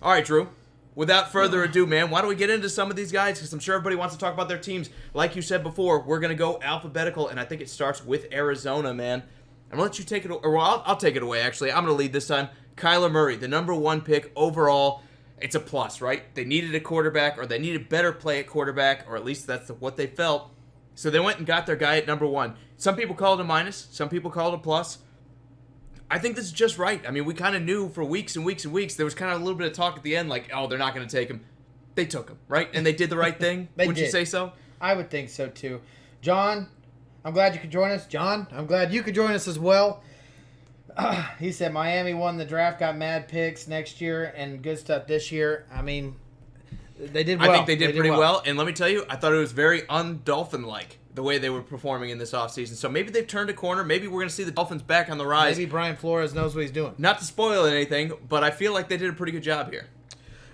All right, Drew. Without further ado, man, why don't we get into some of these guys? Because I'm sure everybody wants to talk about their teams. Like you said before, we're going to go alphabetical, and I think it starts with Arizona, man. I'm going to let you take it, or well, I'll take it away, actually. I'm going to lead this time. Kyler Murray, the number 1 pick overall. It's a plus, right? They needed a quarterback, or they needed better play at quarterback, or at least that's what they felt. So they went and got their guy at number 1. Some people call it a minus. Some people call it a plus. I think this is just right. I mean, we kind of knew for weeks and weeks and weeks. There was kind of a little bit of talk at the end, like, oh, they're not going to take him. They took him, right? And they did the right thing. Would you say so? I would think so, too. John, I'm glad you could join us. John, I'm glad you could join us as well. He said Miami won the draft, got mad picks next year, and good stuff this year. I mean, they did well. I think they did pretty well. And let me tell you, I thought it was very un-Dolphin-like, the way they were performing in this offseason. So maybe they've turned a corner. Maybe we're going to see the Dolphins back on the rise. Maybe Brian Flores knows what he's doing. Not to spoil anything, but I feel like they did a pretty good job here.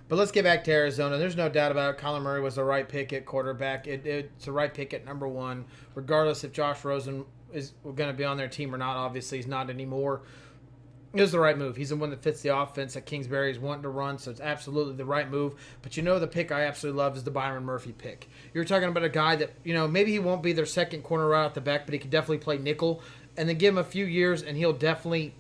But let's get back to Arizona. There's no doubt about it. Kyler Murray was the right pick at quarterback. It's the right pick at number 1, regardless if Josh Rosen is going to be on their team or not. Obviously, he's not anymore. It was the right move. He's the one that fits the offense that Kingsbury is wanting to run, so it's absolutely the right move. But the pick I absolutely love is the Byron Murphy pick. You're talking about a guy that, maybe he won't be their second corner right off the back, but he could definitely play nickel. And then give him a few years, and he'll definitely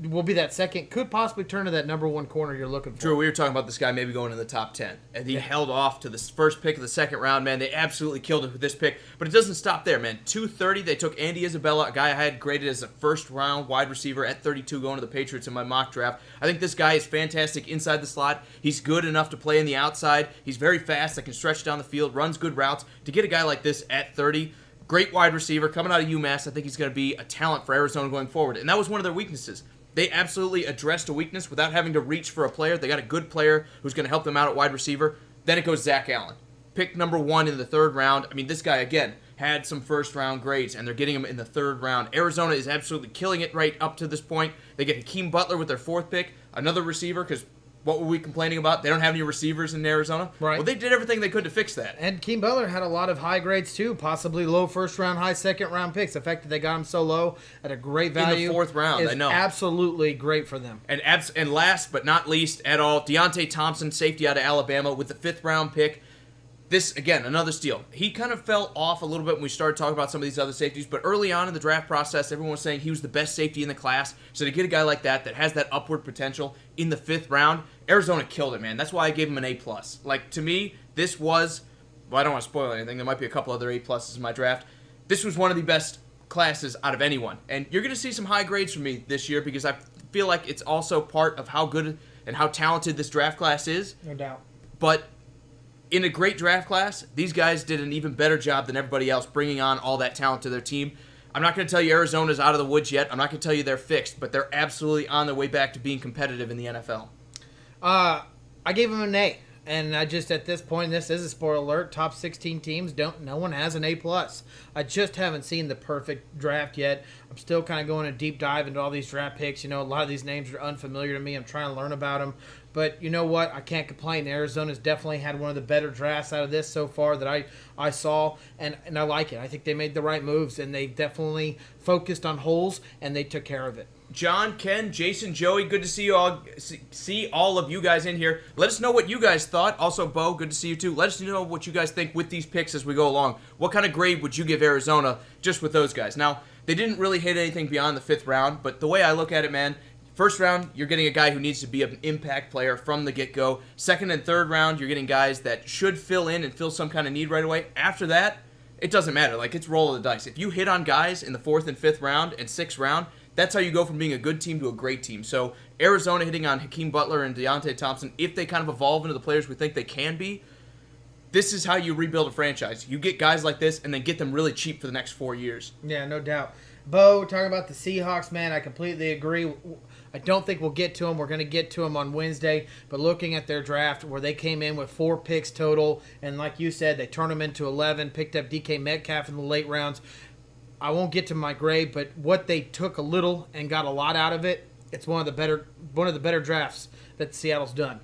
will be that second, could possibly turn to that number 1 corner you're looking for. Drew, we were talking about this guy maybe going in the top 10. And he held off to the first pick of the second round, man. They absolutely killed it with this pick. But it doesn't stop there, man. 230, they took Andy Isabella, a guy I had graded as a first-round wide receiver at 32 going to the Patriots in my mock draft. I think this guy is fantastic inside the slot. He's good enough to play in the outside. He's very fast. That can stretch down the field, runs good routes. To get a guy like this at 30, great wide receiver coming out of UMass, I think he's going to be a talent for Arizona going forward. And that was one of their weaknesses. They absolutely addressed a weakness without having to reach for a player. They got a good player who's going to help them out at wide receiver. Then it goes Zach Allen. Pick number 1 in the 3rd round. I mean, this guy, again, had some first-round grades, and they're getting him in the 3rd round. Arizona is absolutely killing it right up to this point. They get Hakeem Butler with their 4th pick, another receiver, because what were we complaining about? They don't have any receivers in Arizona? Right. Well, they did everything they could to fix that. And Hakeem Butler had a lot of high grades, too, possibly low first-round, high second-round picks. The fact that they got him so low at a great value in the 4th round, is I know. Absolutely great for them. And last but not least at all, Deontay Thompson, safety out of Alabama, with the 5th-round pick. This, again, another steal. He kind of fell off a little bit when we started talking about some of these other safeties, but early on in the draft process, everyone was saying he was the best safety in the class. So to get a guy like that has that upward potential in the 5th round, Arizona killed it, man. That's why I gave him an A+. Like, to me, this was, well, I don't want to spoil anything. There might be a couple other A+s in my draft. This was one of the best classes out of anyone. And you're going to see some high grades from me this year because I feel like it's also part of how good and how talented this draft class is. No doubt. But in a great draft class, these guys did an even better job than everybody else bringing on all that talent to their team. I'm not going to tell you Arizona's out of the woods yet. I'm not going to tell you they're fixed, but they're absolutely on their way back to being competitive in the NFL. I gave them an A. And I just, at this point, this is a spoiler alert, top 16 teams, no one has an A+. I just haven't seen the perfect draft yet. I'm still kind of going a deep dive into all these draft picks. A lot of these names are unfamiliar to me. I'm trying to learn about them. But you know what? I can't complain. Arizona's definitely had one of the better drafts out of this so far that I saw, and I like it. I think they made the right moves, and they definitely focused on holes, and they took care of it. John, Ken, Jason, Joey, good to see you all. See all of you guys in here. Let us know what you guys thought. Also, Bo, good to see you too. Let us know what you guys think with these picks as we go along. What kind of grade would you give Arizona just with those guys? Now, they didn't really hit anything beyond the 5th round, but the way I look at it, man, 1st round, you're getting a guy who needs to be an impact player from the get-go. 2nd and 3rd round, you're getting guys that should fill in and fill some kind of need right away. After that, it doesn't matter. Like, it's roll of the dice. If you hit on guys in the 4th and 5th round and 6th round, that's how you go from being a good team to a great team. So Arizona hitting on Hakeem Butler and Deontay Thompson, if they kind of evolve into the players we think they can be, this is how you rebuild a franchise. You get guys like this and then get them really cheap for the next 4 years. Yeah, no doubt. Bo, talking about the Seahawks, man, I completely agree. I don't think we'll get to them. We're going to get to them on Wednesday. But looking at their draft where they came in with 4 picks total, and like you said, they turned them into 11, picked up DK Metcalf in the late rounds. I won't get to my grade, but what they took a little and got a lot out of it, it's one of the better drafts that Seattle's done.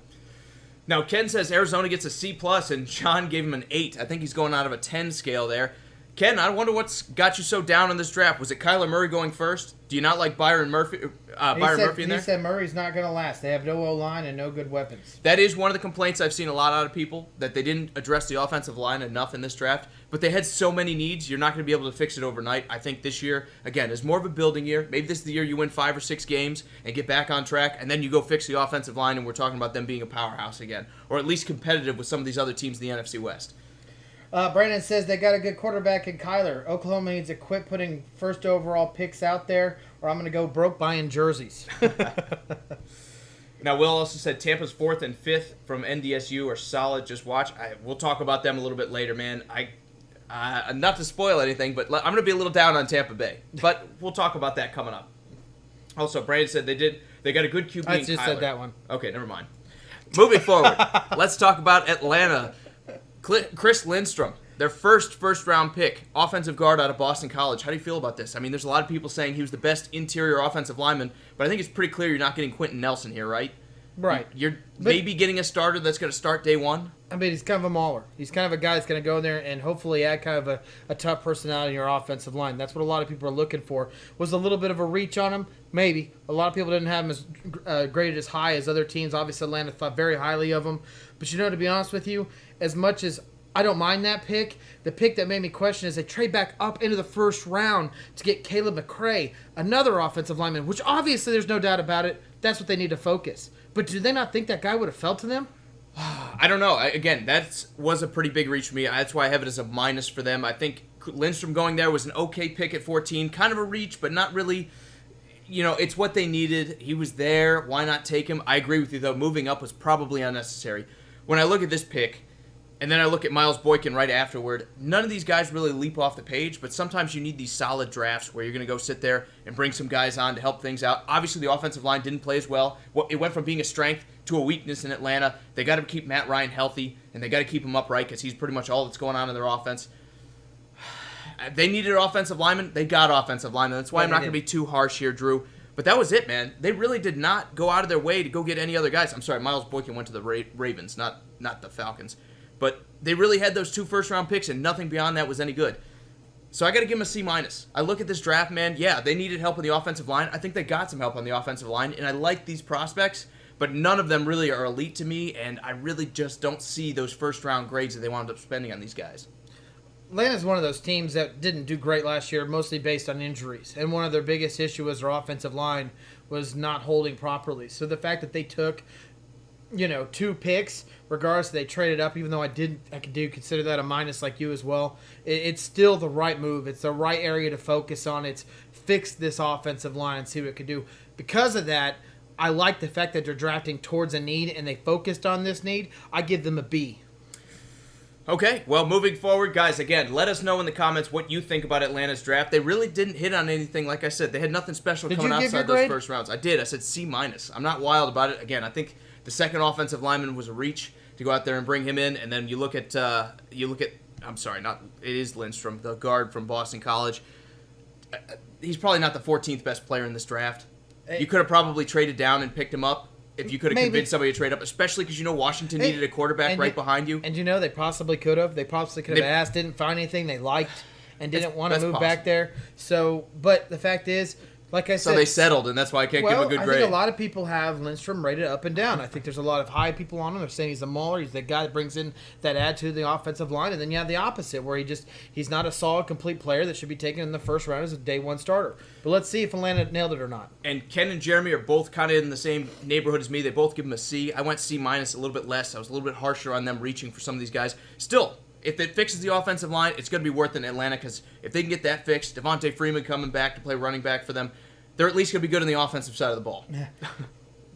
Now, Ken says Arizona gets a C+, and John gave him an 8. I think he's going out of a 10 scale there. Ken, I wonder what's got you so down on this draft. Was it Kyler Murray going first? Do you not like Byron Murphy in there? He said Murray's not going to last. They have no O-line and no good weapons. That is one of the complaints I've seen a lot out of people, that they didn't address the offensive line enough in this draft. But they had so many needs, you're not going to be able to fix it overnight. I think this year, again, is more of a building year. Maybe this is the year you win 5 or 6 games and get back on track, and then you go fix the offensive line, and we're talking about them being a powerhouse again, or at least competitive with some of these other teams in the NFC West. Brandon says they got a good quarterback in Kyler. Oklahoma needs to quit putting first overall picks out there, or I'm going to go broke buying jerseys. Now, Will also said Tampa's 4th and 5th from NDSU are solid. Just watch. We'll talk about them a little bit later, man. Not to spoil anything, but I'm going to be a little down on Tampa Bay. But we'll talk about that coming up. Also, Brandon said they got a good QB. I in just Kyler. said that one. Okay, never mind. Moving forward, let's talk about Atlanta. Chris Lindstrom, their first-round pick, offensive guard out of Boston College. How do you feel about this? I mean, there's a lot of people saying he was the best interior offensive lineman, but I think it's pretty clear you're not getting Quentin Nelson here, right? Right. You're maybe getting a starter that's going to start day one. I mean, he's kind of a mauler. He's kind of a guy that's going to go in there and hopefully add kind of a tough personality in your offensive line. That's what a lot of people are looking for. Was a little bit of a reach on him? Maybe. A lot of people didn't have him as graded as high as other teams. Obviously, Atlanta thought very highly of him. But, to be honest with you, as much as I don't mind that pick, the pick that made me question is they trade back up into the first round to get Caleb McRae, another offensive lineman, which obviously there's no doubt about it. That's what they need to focus. But do they not think that guy would have fell to them? I don't know. Again, that was a pretty big reach for me. That's why I have it as a minus for them. I think Lindstrom going there was an okay pick at 14. Kind of a reach, but not really. It's what they needed. He was there. Why not take him? I agree with you, though. Moving up was probably unnecessary. When I look at this pick, and then I look at Miles Boykin right afterward, none of these guys really leap off the page, but sometimes you need these solid drafts where you're going to go sit there and bring some guys on to help things out. Obviously, the offensive line didn't play as well. It went from being a strength to a weakness in Atlanta. They got to keep Matt Ryan healthy, and they got to keep him upright because he's pretty much all that's going on in their offense. They needed offensive linemen. They got offensive linemen. That's why I'm not going to be too harsh here, Drew. But that was it, man. They really did not go out of their way to go get any other guys. I'm sorry, Miles Boykin went to the Ravens, not the Falcons. But they really had those 2 first-round picks, and nothing beyond that was any good. So I got to give them a C-. I look at this draft, man. Yeah, they needed help on the offensive line. I think they got some help on the offensive line, and I like these prospects, but none of them really are elite to me, and I really just don't see those first-round grades that they wound up spending on these guys. Atlanta's one of those teams that didn't do great last year, mostly based on injuries. And one of their biggest issues was their offensive line was not holding properly. So the fact that they took 2 picks, regardless they traded up, even though I could consider that a minus like you as well. It's still the right move. It's the right area to focus on. It's fix this offensive line and see what it could do. Because of that, I like the fact that they're drafting towards a need and they focused on this need. I give them a B. Okay, well, moving forward, guys, again, let us know in the comments what you think about Atlanta's draft. They really didn't hit on anything, like I said. They had nothing special coming outside those first rounds. I did. I said C-. I'm not wild about it. Again, I think the second offensive lineman was a reach to go out there and bring him in, and then you look at I'm sorry, it is Lindstrom, the guard from Boston College. He's probably not the 14th best player in this draft. You could have probably traded down and picked him up if you could have convinced somebody to trade up, especially because Washington needed a quarterback right behind you. And they possibly could have. They possibly could have asked, didn't find anything they liked, and didn't want to move back there. So, but the fact is, like I said, so they settled, and that's why I can't give him a good grade. I think a lot of people have Lindstrom rated up and down. I think there's a lot of high people on him. They're saying he's a mauler. He's the guy that brings in that add to the offensive line. And then you have the opposite, where he's not a solid, complete player that should be taken in the first round as a day one starter. But let's see if Atlanta nailed it or not. And Ken and Jeremy are both kind of in the same neighborhood as me. They both give him a C. I went C-, a little bit less. I was a little bit harsher on them reaching for some of these guys. Still, if it fixes the offensive line, it's going to be worth it in Atlanta because if they can get that fixed, Devontae Freeman coming back to play running back for them, they're at least going to be good on the offensive side of the ball.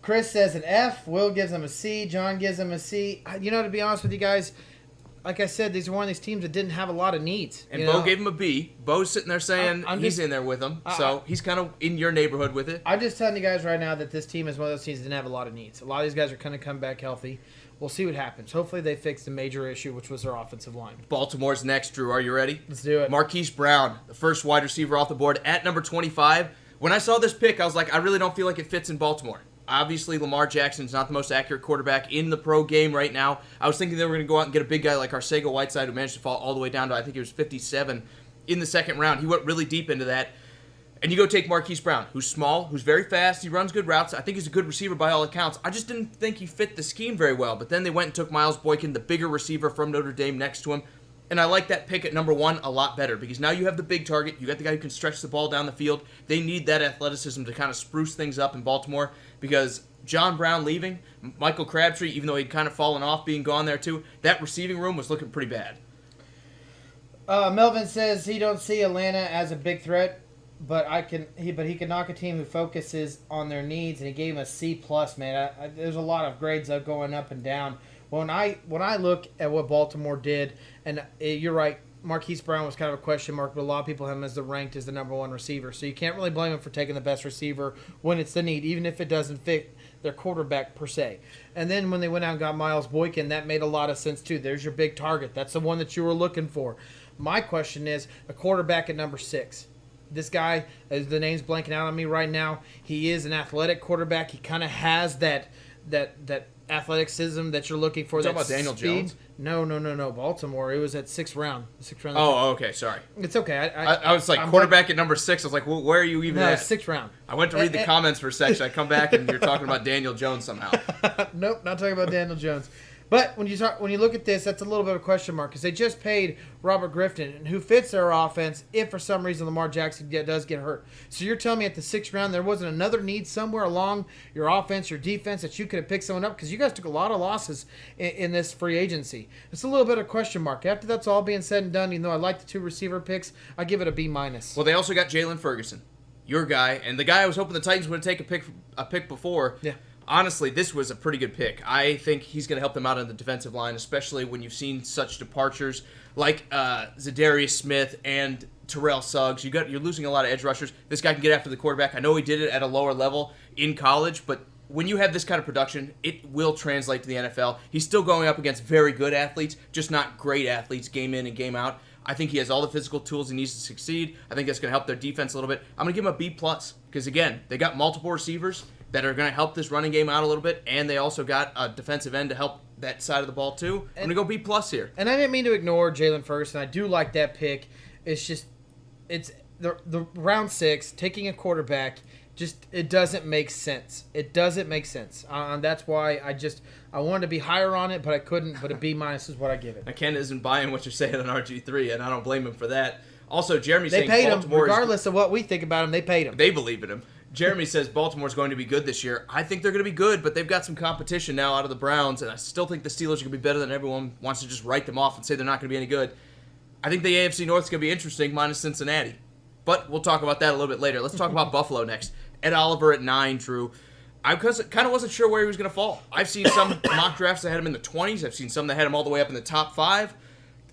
Chris says an F. Will gives them a C. John gives them a C. To be honest with you guys, like I said, these are one of these teams that didn't have a lot of needs. And Bo gave him a B. Bo's sitting there saying he's in there with them. So he's kind of in your neighborhood with it. I'm just telling you guys right now that this team is one of those teams that didn't have a lot of needs. A lot of these guys are going to come back healthy. We'll see what happens. Hopefully they fix the major issue, which was their offensive line. Baltimore's next, Drew. Are you ready? Let's do it. Marquise Brown, the first wide receiver off the board at number 25. When I saw this pick, I was like, I really don't feel like it fits in Baltimore. Obviously, Lamar Jackson's not the most accurate quarterback in the pro game right now. I was thinking they were going to go out and get a big guy like Arcega-Whiteside, who managed to fall all the way down to, I think he was 57 in the second round. He went really deep into that. And you go take Marquise Brown, who's small, who's very fast, he runs good routes. I think he's a good receiver by all accounts. I just didn't think he fit the scheme very well. But then they went and took Miles Boykin, the bigger receiver from Notre Dame, next to him. And I like that pick at number 1 a lot better because now you have the big target. You got the guy who can stretch the ball down the field. They need that athleticism to kind of spruce things up in Baltimore because John Brown leaving, Michael Crabtree, even though he'd kind of fallen off being gone there too, that receiving room was looking pretty bad. Melvin says he don't see Atlanta as a big threat, but he can knock a team who focuses on their needs, and he gave him a C+, man. There's a lot of grades going up and down. When I look at what Baltimore did, and you're right, Marquise Brown was kind of a question mark, but a lot of people have him as ranked as the number 1 receiver. So you can't really blame him for taking the best receiver when it's the need, even if it doesn't fit their quarterback per se. And then when they went out and got Miles Boykin, that made a lot of sense too. There's your big target. That's the one that you were looking for. My question is, a quarterback at number 6. This guy, as the name's blanking out on me right now, he is an athletic quarterback. He kind of has that athleticism that you're looking for. Talking about Daniel Jones? No. Baltimore. It was at 6th round. Oh, okay. Sorry. It's okay. I was like, quarterback at number 6. I was like, well, where are you even at? 6th round. I went to read the comments for a section. I come back and you're talking about Daniel Jones somehow. Nope, not talking about Daniel Jones. But when you look at this, that's a little bit of a question mark because they just paid Robert Griffin, who fits their offense if for some reason Lamar Jackson does get hurt. So you're telling me at the 6th round there wasn't another need somewhere along your offense, your defense that you could have picked someone up because you guys took a lot of losses in this free agency. It's a little bit of a question mark. After that's all being said and done, even though I like the 2 receiver picks, I give it a B-. Well, they also got Jalen Ferguson, your guy, and the guy I was hoping the Titans would take a pick before. Yeah. Honestly, this was a pretty good pick. I think he's going to help them out on the defensive line, especially when you've seen such departures like Zadarius Smith and Terrell Suggs. You're losing a lot of edge rushers. This guy can get after the quarterback. I know he did it at a lower level in college, but when you have this kind of production, it will translate to the NFL. He's still going up against very good athletes, just not great athletes game in and game out. I think he has all the physical tools he needs to succeed. I think that's going to help their defense a little bit. I'm going to give him a B+ because, again, they got multiple receivers that are going to help this running game out a little bit, and they also got a defensive end to help that side of the ball too. I'm going to go B+ here. And I didn't mean to ignore Jalen Ferguson. I do like that pick. It's just it's the round 6 taking a quarterback. Just it doesn't make sense. It doesn't make sense. That's why I wanted to be higher on it, but I couldn't. But a B- is what I give it. Now, Ken isn't buying what you're saying on RG3, and I don't blame him for that. Also, Jeremy's saying they paid Baltimore him regardless of what we think about him. They paid him. They believe in him. Jeremy says Baltimore's going to be good this year. I think they're going to be good, but they've got some competition now out of the Browns, and I still think the Steelers are going to be better than everyone wants to just write them off and say they're not going to be any good. I think the AFC North is going to be interesting, minus Cincinnati. But we'll talk about that a little bit later. Let's talk about Buffalo next. Ed Oliver at 9, Drew. I kind of wasn't sure where he was going to fall. I've seen some mock drafts that had him in the 20s. I've seen some that had him all the way up in the top 5.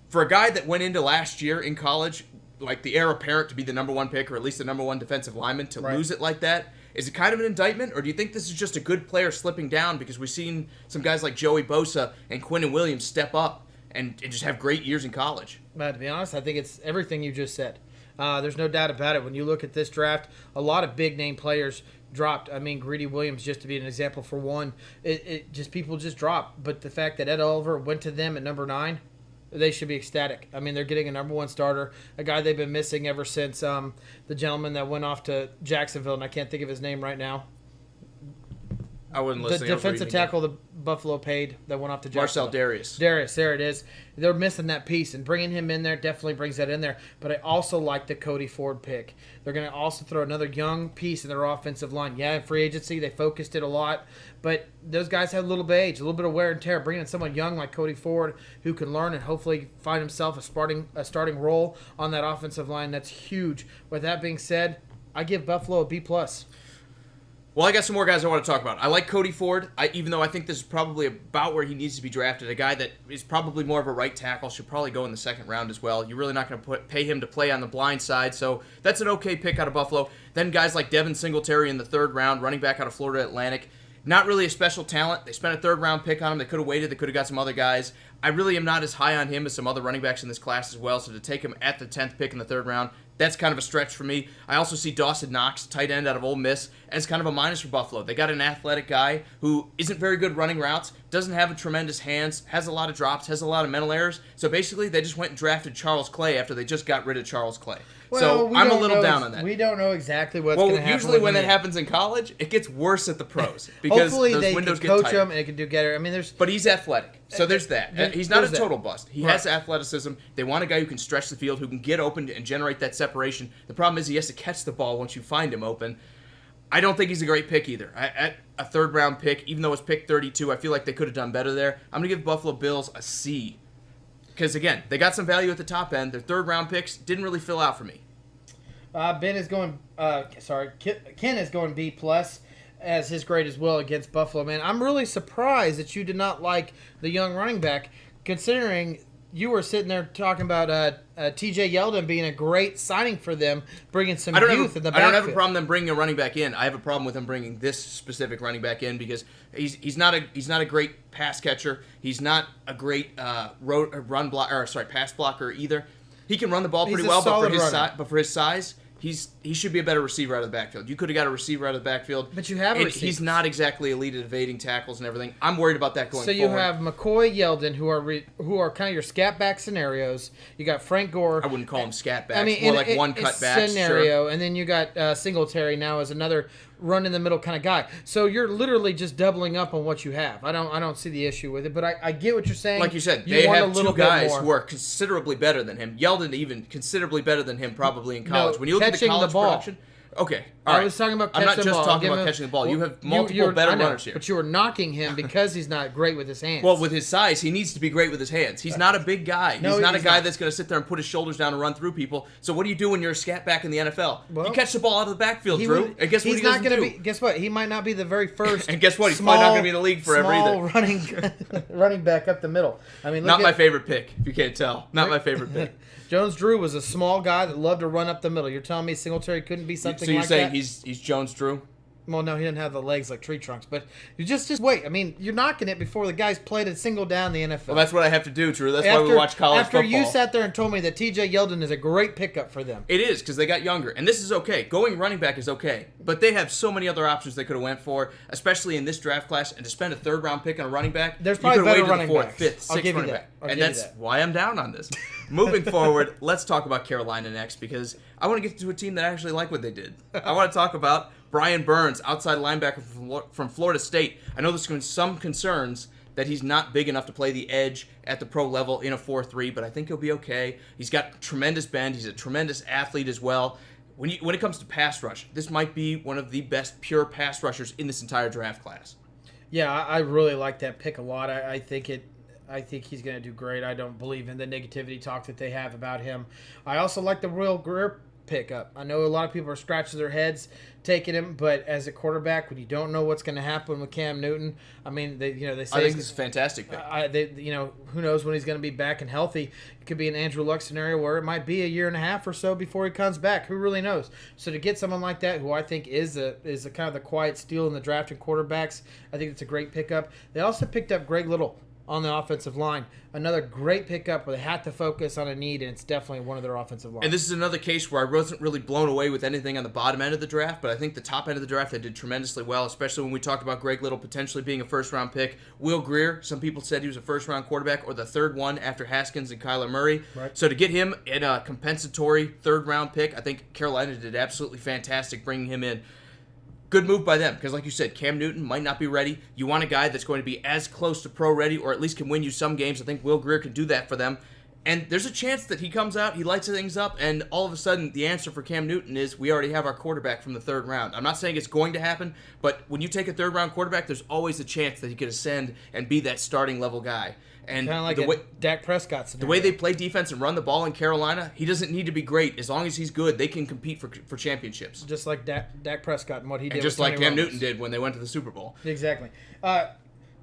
For a guy that went into last year in college, like the heir apparent to be the number 1 pick or at least the number 1 defensive lineman, to lose it like that, is it kind of an indictment, or do you think this is just a good player slipping down because we've seen some guys like Joey Bosa and Quinnen Williams step up and just have great years in college? To be honest, I think it's everything you just said. There's no doubt about it. When you look at this draft, a lot of big-name players dropped. I mean, Greedy Williams, just to be an example for one, people just dropped. But the fact that Ed Oliver went to them at number 9, they should be ecstatic. I mean, they're getting a number 1 starter, a guy they've been missing ever since the gentleman that went off to Jacksonville, and I can't think of his name right now. I wouldn't listen. The defensive tackle the Buffalo paid that went off to Jacksonville. Marcel Darius. Darius, there it is. They're missing that piece, and bringing him in there definitely brings that in there. But I also like the Cody Ford pick. They're going to also throw another young piece in their offensive line. Yeah, in free agency, they focused it a lot, but those guys have a little bit of age, a little bit of wear and tear. Bringing in someone young like Cody Ford who can learn and hopefully find himself a starting role on that offensive line, that's huge. With that being said, I give Buffalo a B+. Well, I got some more guys I want to talk about. I like Cody Ford, even though I think this is probably about where he needs to be drafted. A guy that is probably more of a right tackle, should probably go in the 2nd round as well. You're really not going to pay him to play on the blind side, so that's an okay pick out of Buffalo. Then guys like Devin Singletary in the 3rd round, running back out of Florida Atlantic. Not really a special talent. They spent a 3rd round pick on him. They could have waited. They could have got some other guys. I really am not as high on him as some other running backs in this class as well, so to take him at the 10th pick in the 3rd round, That's kind of a stretch for me. I also see Dawson Knox, tight end out of Ole Miss, as kind of a minus for Buffalo. They got an athletic guy who isn't very good running routes, doesn't have a tremendous hands, has a lot of drops, has a lot of mental errors. So basically, they just went and drafted Charles Clay after they just got rid of Charles Clay. So I'm a little down on that. We don't know exactly what's going to happen. Usually when that happens in college, it gets worse at the pros because hopefully those they windows can get coach tighter. him and they can do better. I mean, But he's athletic, so there's that. He's not a total bust. He has Right. athleticism. They want a guy who can stretch the field, who can get open and generate that separation. The problem is he has to catch the ball once you find him open. I don't think he's a great pick either. At a third-round pick, even though it's pick 32, I feel like they could have done better there. I'm going to give Buffalo Bills a C. Because, again, they got some value at the top end. Their third-round picks didn't really fill out for me. Ben is going. Ken is going B plus as his grade as well against Buffalo. Man, I'm really surprised that you did not like the young running back, considering you were sitting there talking about T.J. Yeldon being a great signing for them, bringing some youth in the backfield. I don't have a problem them bringing a running back in. I have a problem with them bringing this specific running back in because he's not a great pass catcher. He's not a great pass blocker either. He can run the ball pretty well, but for his size, he should be a better receiver out of the backfield. You could have got a receiver out of the backfield. But you have a receiver. He's not exactly elite at evading tackles and everything. I'm worried about that going forward. So you have McCoy, Yeldon, who are kind of your scat back scenarios. You got Frank Gore. I wouldn't call him scat backs. I mean, more like one cut backs. Scenario, sure. And then you got Singletary now as another run in the middle kind of guy. So you're literally just doubling up on what you have. I don't see the issue with it, but I get what you're saying. Like you said, they have two guys who are considerably better than him. Yeldon even considerably better than him probably in college. When you look at the college production, okay, all right. I was talking about catching the ball. I'm not just talking about catching the ball. You have multiple better runners here. But you were knocking him because he's not great with his hands. Well, with his size, he needs to be great with his hands. He's not a big guy. He's not a guy that's going to sit there and put his shoulders down and run through people. So what do you do when you're a scat back in the NFL? You catch the ball out of the backfield, Drew. And guess what he doesn't do? Guess what? He might not be the very first. And guess what? He's probably not going to be in the league forever either. running back up the middle. I mean, not my favorite pick, if you can't tell. Not my favorite pick. Jones-Drew was a small guy that loved to run up the middle. You're telling me Singletary couldn't be something like that? So you're saying he's Jones-Drew? Well, no, he didn't have the legs like tree trunks. But you just wait. I mean, you're knocking it before the guy's played a single down in the NFL. Well, that's what I have to do, Drew. That's why we watch college football. After you sat there and told me that T.J. Yeldon is a great pickup for them. It is, because they got younger. And this is okay. Going running back is okay. But they have so many other options they could have went for, especially in this draft class. And to spend a third-round pick on a running back, there's probably better running backs. Fifth, sixth running back. And that's why I'm down on this. Moving forward, let's talk about Carolina next, because I want to get to a team that actually like what they did. I want to talk about Brian Burns, outside linebacker from Florida State. I know there's some concerns that he's not big enough to play the edge at the pro level in a 4-3, but I think he'll be okay. He's got tremendous bend. He's a tremendous athlete as well. When it comes to pass rush, this might be one of the best pure pass rushers in this entire draft class. Yeah, I really like that pick a lot. I think he's going to do great. I don't believe in the negativity talk that they have about him. I also like the Will Grier pickup. I know a lot of people are scratching their heads taking him, but as a quarterback, when you don't know what's going to happen with Cam Newton, I mean, they say I think this is a fantastic pick. Who knows when he's going to be back and healthy? It could be an Andrew Luck scenario where it might be a year and a half or so before he comes back. Who really knows? So to get someone like that, who I think is a kind of the quiet steal in the draft in quarterbacks, I think it's a great pickup. They also picked up Greg Little on the offensive line. Another great pickup where they had to focus on a need, and it's definitely one of their offensive lines. And this is another case where I wasn't really blown away with anything on the bottom end of the draft, but I think the top end of the draft they did tremendously well, especially when we talked about Greg Little potentially being a first-round pick. Will Grier, some people said he was a first-round quarterback or the third one after Haskins and Kyler Murray. Right. So to get him in a compensatory third-round pick, I think Carolina did absolutely fantastic bringing him in. Good move by them, because like you said, Cam Newton might not be ready. You want a guy that's going to be as close to pro ready, or at least can win you some games. I think Will Grier could do that for them. And there's a chance that he comes out, he lights things up, and all of a sudden the answer for Cam Newton is we already have our quarterback from the third round. I'm not saying it's going to happen, but when you take a third-round quarterback, there's always a chance that he could ascend and be that starting level guy. And kind of like Dak Prescott scenario. The way they play defense and run the ball in Carolina, he doesn't need to be great. As long as he's good, they can compete for championships. Just like Dak Prescott and what he did. And just like Cam Newton did when they went to the Super Bowl. Exactly.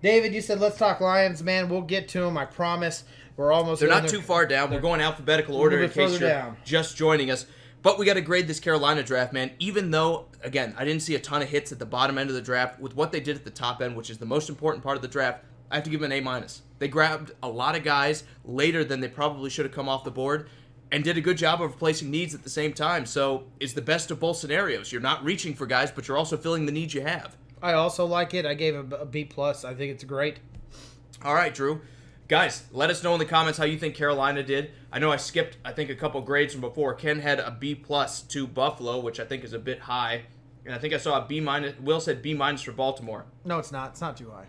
David, you said let's talk Lions, man. We'll get to them, I promise. We're almost. They're not too far down. We're going alphabetical order in case you're just joining us. But we got to grade this Carolina draft, man. Even though, again, I didn't see a ton of hits at the bottom end of the draft, with what they did at the top end, which is the most important part of the draft, I have to give them an A-. They grabbed a lot of guys later than they probably should have come off the board. and did a good job of replacing needs at the same time. So it's the best of both scenarios. You're not reaching for guys, but you're also filling the needs you have. I also like it. I gave it a B+. I think it's great. All right, Drew. Guys, let us know in the comments how you think Carolina did. I know I skipped, I think, a couple grades from before. Ken had a B+ to Buffalo, which I think is a bit high. And I think I saw a B-. Will said B- for Baltimore. No, it's not. It's not too high.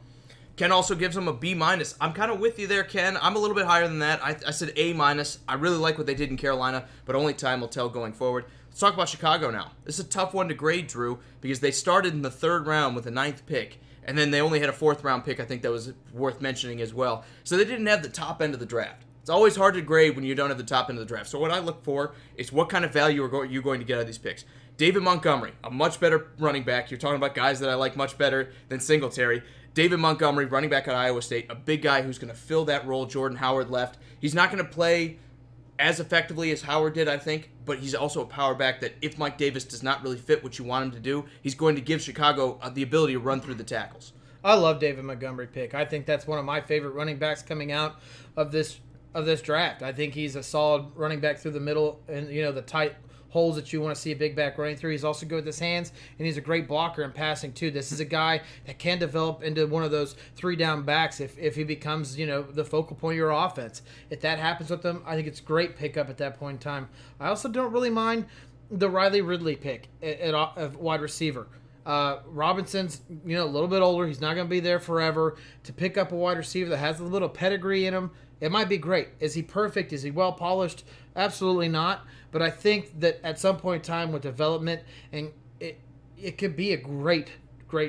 Ken also gives them a B-. I'm kind of with you there, Ken. I'm a little bit higher than that. I said A-. I really like what they did in Carolina, but only time will tell going forward. Let's talk about Chicago now. This is a tough one to grade, Drew, because they started in the 3rd round with a 9th pick. And then they only had a 4th-round pick, I think that was worth mentioning as well. So they didn't have the top end of the draft. It's always hard to grade when you don't have the top end of the draft. So what I look for is what kind of value are you going to get out of these picks. David Montgomery, a much better running back. You're talking about guys that I like much better than Singletary. David Montgomery, running back at Iowa State, a big guy who's going to fill that role Jordan Howard left. He's not going to play as effectively as Howard did, I think, but he's also a power back that if Mike Davis does not really fit what you want him to do, he's going to give Chicago the ability to run through the tackles. I love David Montgomery pick. I think that's one of my favorite running backs coming out of this draft. I think he's a solid running back through the middle and the tight holes that you want to see a big back running through. He's also good with his hands, and he's a great blocker in passing too. This is a guy that can develop into one of those 3-down backs if he becomes the focal point of your offense. If that happens with him, I think it's a great pickup at that point in time. I also don't really mind the Riley Ridley pick at wide receiver. Robinson's a little bit older. He's not going to be there forever. To pick up a wide receiver that has a little pedigree in him, it might be great. Is he perfect? Is he well polished? Absolutely not. But I think that at some point in time with development, and it could be a great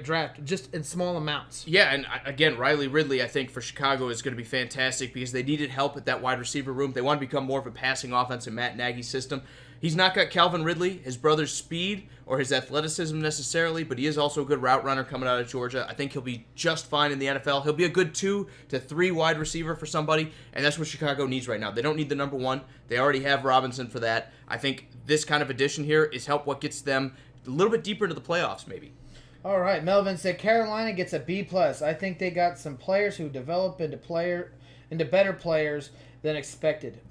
draft, just in small amounts. Yeah, and again, Riley Ridley, I think, for Chicago is going to be fantastic because they needed help at that wide receiver room. They want to become more of a passing offense in Matt Nagy's system. He's not got Calvin Ridley, his brother's speed, or his athleticism necessarily, but he is also a good route runner coming out of Georgia. I think he'll be just fine in the NFL. He'll be a good 2 to 3 wide receiver for somebody, and that's what Chicago needs right now. They don't need the number 1. They already have Robinson for that. I think this kind of addition here is help what gets them a little bit deeper into the playoffs, maybe. All right, Melvin said Carolina gets a B+. I think they got some players who develop into better players than expected.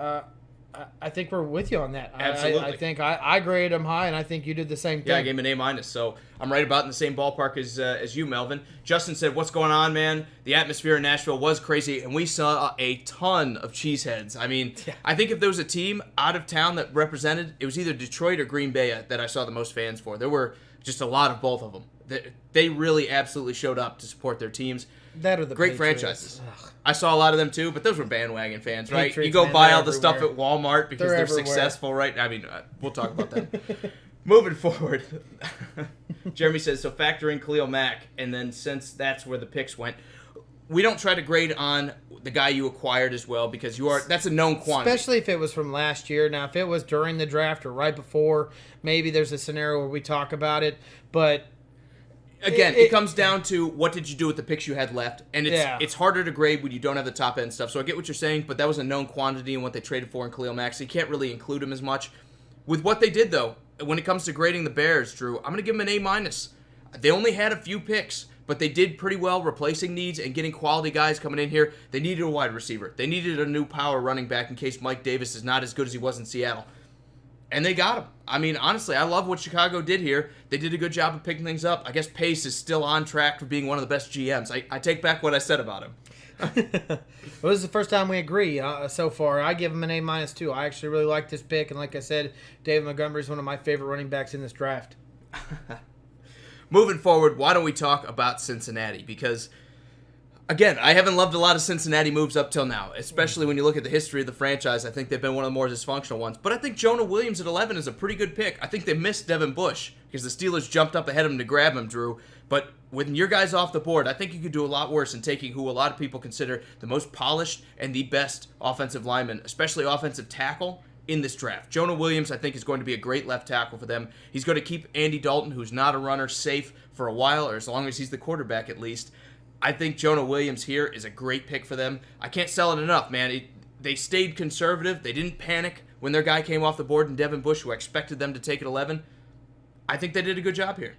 I think we're with you on that. Absolutely. I think I graded them high, and I think you did the same thing. Yeah, I gave him an A-. So I'm right about in the same ballpark as you, Melvin. Justin said, what's going on, man? The atmosphere in Nashville was crazy, and we saw a ton of cheeseheads. I mean, yeah. I think if there was a team out of town that represented, it was either Detroit or Green Bay that I saw the most fans for. There were just a lot of both of them. They really absolutely showed up to support their teams. That or the great Patriots. Franchises. Ugh. I saw a lot of them too, but those were bandwagon fans, right? Patriots, you go man, buy all the everywhere. stuff at Walmart because they're successful, right? I mean, we'll talk about that. Moving forward, Jeremy says, so factor in Khalil Mack, and then since that's where the picks went, we don't try to grade on the guy you acquired as well because that's a known quantity. Especially if it was from last year. Now, if it was during the draft or right before, maybe there's a scenario where we talk about it, but again, it comes down to what did you do with the picks you had left, and it's harder to grade when you don't have the top end stuff. So I get what you're saying, but that was a known quantity in what they traded for in Khalil Mack, so you can't really include him as much. With what they did, though, when it comes to grading the Bears, Drew, I'm going to give them an A-. They only had a few picks, but they did pretty well replacing needs and getting quality guys coming in here. They needed a wide receiver. They needed a new power running back in case Mike Davis is not as good as he was in Seattle. And they got him. I mean, honestly, I love what Chicago did here. They did a good job of picking things up. I guess Pace is still on track for being one of the best GMs. I take back what I said about him. Well, this is the first time we agree so far. I give him an A- too. I actually really like this pick, and like I said, David Montgomery is one of my favorite running backs in this draft. Moving forward, why don't we talk about Cincinnati? Because, again, I haven't loved a lot of Cincinnati moves up till now, especially when you look at the history of the franchise. I think they've been one of the more dysfunctional ones. But I think Jonah Williams at 11 is a pretty good pick. I think they missed Devin Bush because the Steelers jumped up ahead of him to grab him, Drew. But with your guys off the board, I think you could do a lot worse in taking who a lot of people consider the most polished and the best offensive lineman, especially offensive tackle, in this draft. Jonah Williams, I think, is going to be a great left tackle for them. He's going to keep Andy Dalton, who's not a runner, safe for a while, or as long as he's the quarterback at least. I think Jonah Williams here is a great pick for them. I can't sell it enough, man. They stayed conservative. They didn't panic when their guy came off the board and Devin Bush, who I expected them to take at 11. I think they did a good job here.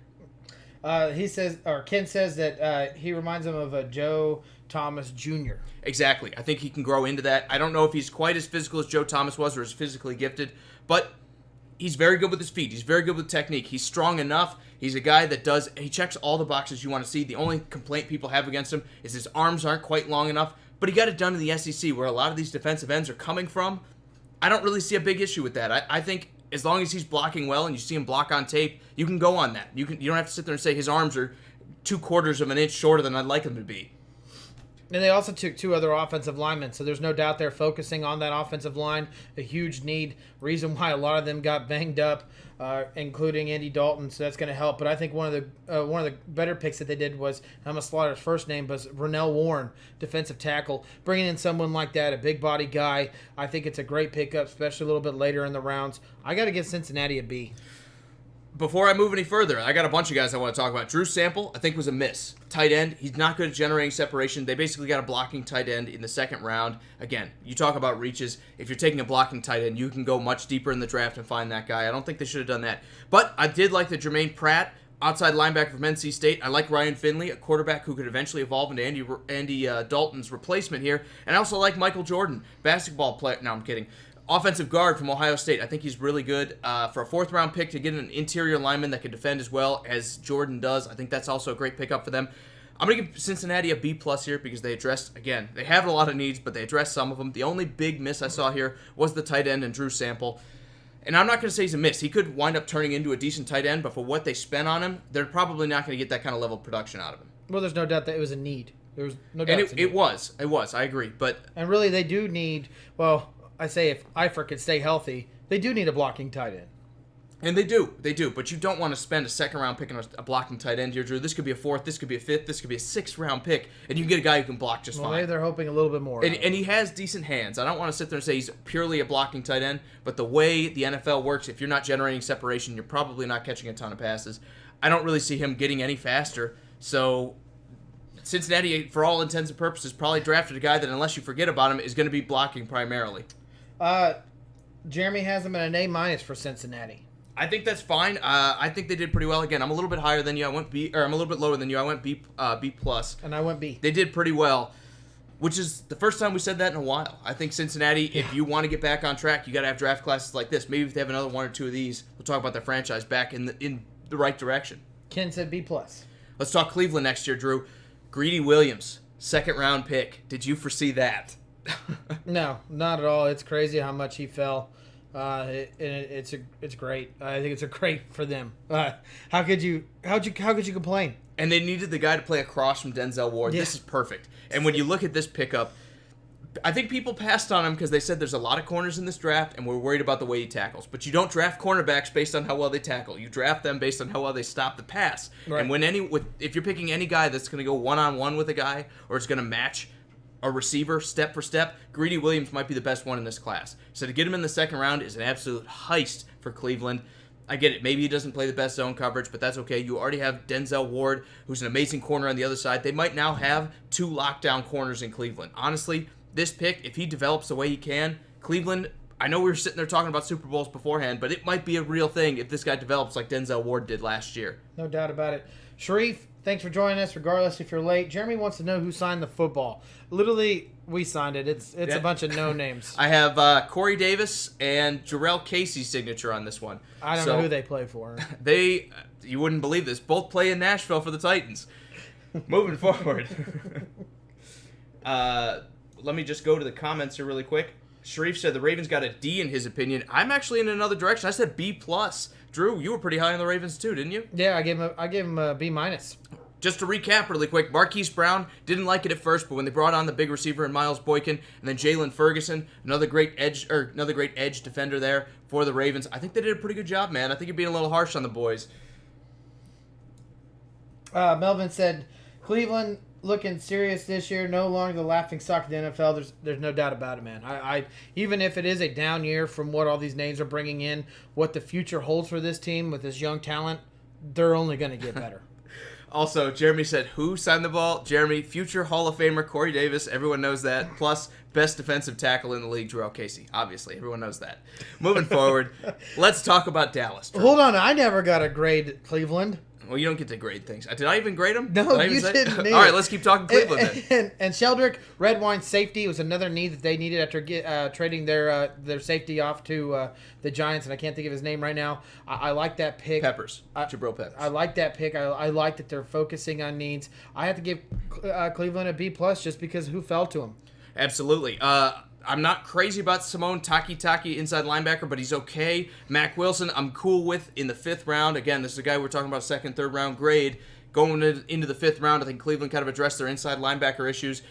He says, or Ken says that he reminds him of a Joe Thomas Jr. Exactly. I think he can grow into that. I don't know if he's quite as physical as Joe Thomas was or as physically gifted, but he's very good with his feet. He's very good with technique. He's strong enough. He's a guy that he checks all the boxes you want to see. The only complaint people have against him is his arms aren't quite long enough, but he got it done in the SEC where a lot of these defensive ends are coming from. I don't really see a big issue with that. I think as long as he's blocking well and you see him block on tape, you can go on that. You don't have to sit there and say his arms are 2/4 of an inch shorter than I'd like them to be. And they also took 2 other offensive linemen, so there's no doubt they're focusing on that offensive line, a huge need, reason why a lot of them got banged up, including Andy Dalton, so that's going to help. But I think one of the better picks that they did was, I'm going to slaughter his first name, but Rennell Warren, defensive tackle. Bringing in someone like that, a big body guy, I think it's a great pickup, especially a little bit later in the rounds. I got to give Cincinnati a B. Before I move any further, I got a bunch of guys I want to talk about. Drew Sample, I think, was a miss. Tight end, he's not good at generating separation. They basically got a blocking tight end in the second round. Again, you talk about reaches. If you're taking a blocking tight end, you can go much deeper in the draft and find that guy. I don't think they should have done that. But I did like the Jermaine Pratt, outside linebacker from NC State. I like Ryan Finley, a quarterback who could eventually evolve into Andy Dalton's replacement here. And I also like Michael Jordan, basketball player. No, I'm kidding. Offensive guard from Ohio State. I think he's really good. For a fourth-round pick to get an interior lineman that can defend as well as Jordan does, I think that's also a great pickup for them. I'm going to give Cincinnati a B+ here because they addressed, again, they have a lot of needs, but they addressed some of them. The only big miss I saw here was the tight end and Drew Sample. And I'm not going to say he's a miss. He could wind up turning into a decent tight end, but for what they spent on him, they're probably not going to get that kind of level of production out of him. Well, there's no doubt that it was a need. There was no doubt. And it was. I agree. And really, they do need, well, I say if Eifert could stay healthy, they do need a blocking tight end. And they do, but you don't want to spend a second-round pick on a blocking tight end here, Drew. This could be a fourth, this could be a fifth, this could be a sixth-round pick, and you can get a guy who can block just fine. Maybe they're hoping a little bit more. And he has decent hands. I don't want to sit there and say he's purely a blocking tight end, but the way the NFL works, if you're not generating separation, you're probably not catching a ton of passes. I don't really see him getting any faster, so Cincinnati, for all intents and purposes, probably drafted a guy that, unless you forget about him, is going to be blocking primarily. Jeremy has them at an A- for Cincinnati. I think that's fine. I think they did pretty well. Again, I'm a little bit higher than you. I'm a little bit lower than you. I went B+. And I went B. They did pretty well, which is the first time we said that in a while. I think Cincinnati, if you want to get back on track, you got to have draft classes like this. Maybe if they have another one or two of these, we'll talk about their franchise back in the right direction. Ken said B+. Let's talk Cleveland next year, Drew. Greedy Williams, second-round pick. Did you foresee that? No, not at all. It's crazy how much he fell. It's great. I think it's a great for them. How could you complain? And they needed the guy to play across from Denzel Ward. Yeah. This is perfect. And when you look at this pickup, I think people passed on him because they said there's a lot of corners in this draft, and we're worried about the way he tackles. But you don't draft cornerbacks based on how well they tackle. You draft them based on how well they stop the pass. Right. And if you're picking any guy that's going to go one-on-one with a guy or it's going to match a receiver step for step, Greedy Williams might be the best one in this class. So to get him in the second round is an absolute heist for Cleveland. I get it. Maybe he doesn't play the best zone coverage, but that's okay. You already have Denzel Ward, who's an amazing corner on the other side. They might now have 2 lockdown corners in Cleveland. Honestly, this pick, if he develops the way he can, Cleveland, I know we were sitting there talking about Super Bowls beforehand, but it might be a real thing if this guy develops like Denzel Ward did last year. No doubt about it. Sharif, thanks for joining us, regardless if you're late. Jeremy wants to know who signed the football. Literally, we signed it. It's a bunch of no names. I have Corey Davis and Jarrell Casey's signature on this one. I don't know who they play for. You wouldn't believe this, both play in Nashville for the Titans. Moving forward. Let me just go to the comments here really quick. Sharif said the Ravens got a D in his opinion. I'm actually in another direction. I said B+. Drew, you were pretty high on the Ravens too, didn't you? Yeah, I gave him a B-. Just to recap really quick, Marquise Brown didn't like it at first, but when they brought on the big receiver in Miles Boykin, and then Jalen Ferguson, another great edge defender there for the Ravens, I think they did a pretty good job, man. I think you're being a little harsh on the boys. Melvin said, Cleveland looking serious this year, no longer the laughing stock of the NFL. There's no doubt about it, man. I even if it is a down year from what all these names are bringing in, what the future holds for this team with this young talent, they're only going to get better. Also, Jeremy said, who signed the ball? Jeremy, future Hall of Famer Corey Davis. Everyone knows that. Plus, best defensive tackle in the league, Jarrell Casey. Obviously, everyone knows that. Moving forward, let's talk about Dallas. Hold on. I never got a grade Cleveland. Well, you don't get to grade things. Did I even grade them? No, you didn't. All right, let's keep talking Cleveland then. And Sheldrick, red wine safety was another need that they needed after trading their safety off to the Giants, and I can't think of his name right now. I like that pick. Jabril Peppers. I like that pick. I like that they're focusing on needs. I have to give Cleveland a B+ just because who fell to him. Absolutely. I'm not crazy about Simone Taki inside linebacker, but he's okay. Mac Wilson, I'm cool with in the 5th round. Again, this is a guy we're talking about 2nd, 3rd round grade. Going into the 5th round, I think Cleveland kind of addressed their inside linebacker issues.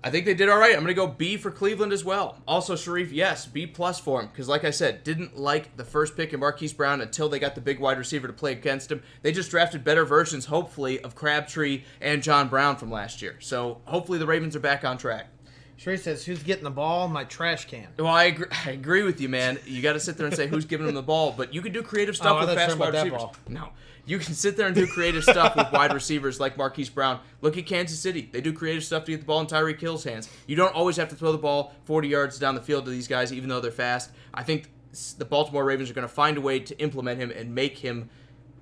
I think they did all right. I'm going to go B for Cleveland as well. Also, Sharif, yes, B+ for him. Because like I said, didn't like the first pick in Marquise Brown until they got the big wide receiver to play against him. They just drafted better versions, hopefully, of Crabtree and John Brown from last year. So hopefully the Ravens are back on track. Sharif says, who's getting the ball? My trash can. Well, I agree with you, man. You got to sit there and say who's giving them the ball, but you can do creative stuff with fast wide receivers. No, you can sit there and do creative stuff with wide receivers like Marquise Brown. Look at Kansas City. They do creative stuff to get the ball in Tyreek Hill's hands. You don't always have to throw the ball 40 yards down the field to these guys, even though they're fast. I think the Baltimore Ravens are going to find a way to implement him and make him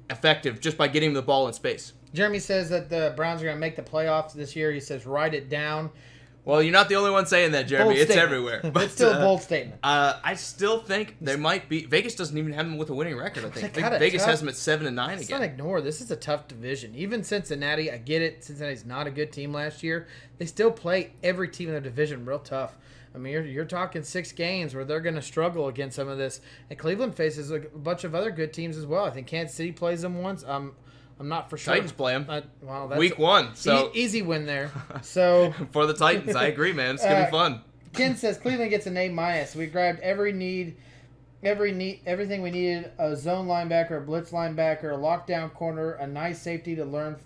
effective just by getting him the ball in space. Jeremy says that the Browns are going to make the playoffs this year. He says, write it down. Well, you're not the only one saying that, Jeremy. It's everywhere. But it's still a bold statement. I still think they might be. Vegas doesn't even have them with a winning record. I think Vegas has them at 7-9 again. Let's not ignore this is a tough division. Even Cincinnati, I get it. Cincinnati's not a good team last year. They still play every team in their division real tough. I mean, you're talking 6 games where they're going to struggle against some of this. And Cleveland faces a bunch of other good teams as well. I think Kansas City plays them once. I'm not for sure. Titans play them. That's Week 1. So easy win there. So for the Titans, I agree, man. It's gonna be fun. Ken says Cleveland gets an A-. We grabbed everything we needed: a zone linebacker, a blitz linebacker, a lockdown corner, a nice safety to learn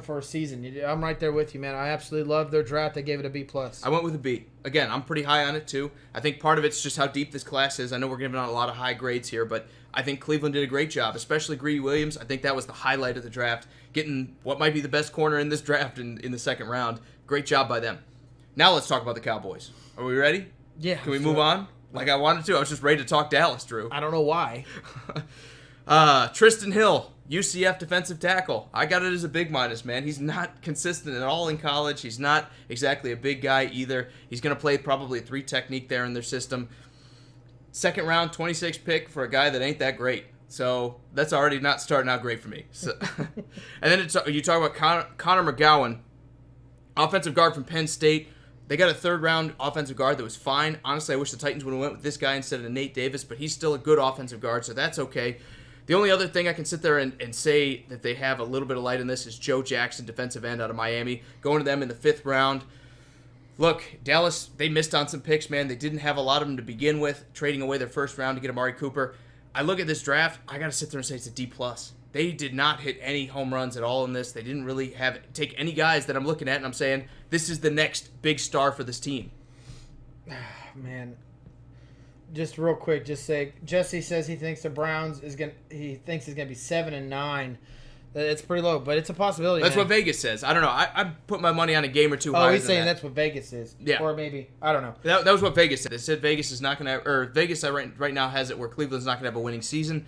for a season. I'm right there with you, man. I absolutely love their draft. They gave it a B+. I went with a B. Again, I'm pretty high on it too. I think part of it's just how deep this class is. I know we're giving out a lot of high grades here, but I think Cleveland did a great job, especially Greedy Williams. I think that was the highlight of the draft, getting what might be the best corner in this draft in the 2nd round. Great job by them. Now let's talk about the Cowboys. Are we ready? Yeah. Can we move on? Like I wanted to. I was just ready to talk Dallas, Drew. I don't know why. Tristan Hill, UCF defensive tackle. I got it as a big minus, man. He's not consistent at all in college. He's not exactly a big guy either. He's going to play probably a 3 technique there in their system. 2nd round, 26 pick for a guy that ain't that great. So that's already not starting out great for me. So, and then you talk about Connor McGowan, offensive guard from Penn State. They got a 3rd round offensive guard that was fine. Honestly, I wish the Titans would have went with this guy instead of Nate Davis, but he's still a good offensive guard, so that's okay. The only other thing I can sit there and say that they have a little bit of light in this is Joe Jackson, defensive end out of Miami, going to them in the 5th round. Look, Dallas, they missed on some picks, man. They didn't have a lot of them to begin with, trading away their 1st round to get Amari Cooper. I look at this draft, I got to sit there and say it's a D+. They did not hit any home runs at all in this. They didn't really take any guys that I'm looking at and I'm saying, this is the next big star for this team. Man. Just real quick, Jesse says he thinks the Browns is gonna be 7-9. It's pretty low, but it's a possibility. That's man. what Vegas says. I don't know. I put my money on a game or two. Oh, he's saying that's what Vegas is. Yeah, or maybe I don't know. That was what Vegas said. They said Vegas is not going to, or Vegas right now has it where Cleveland's not going to have a winning season.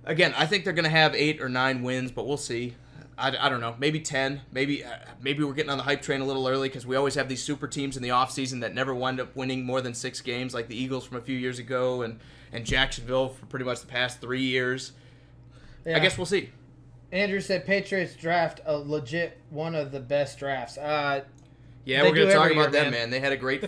Again, I think they're going to have 8 or 9 wins, but we'll see. I don't know. Maybe 10. Maybe we're getting on the hype train a little early because we always have these super teams in the offseason that never wind up winning more than 6 games, like the Eagles from a few years ago and Jacksonville for pretty much the past 3 years. Yeah. I guess we'll see. Andrew said Patriots draft a legit one of the best drafts. Yeah, we're going to talk about them, man. They had a great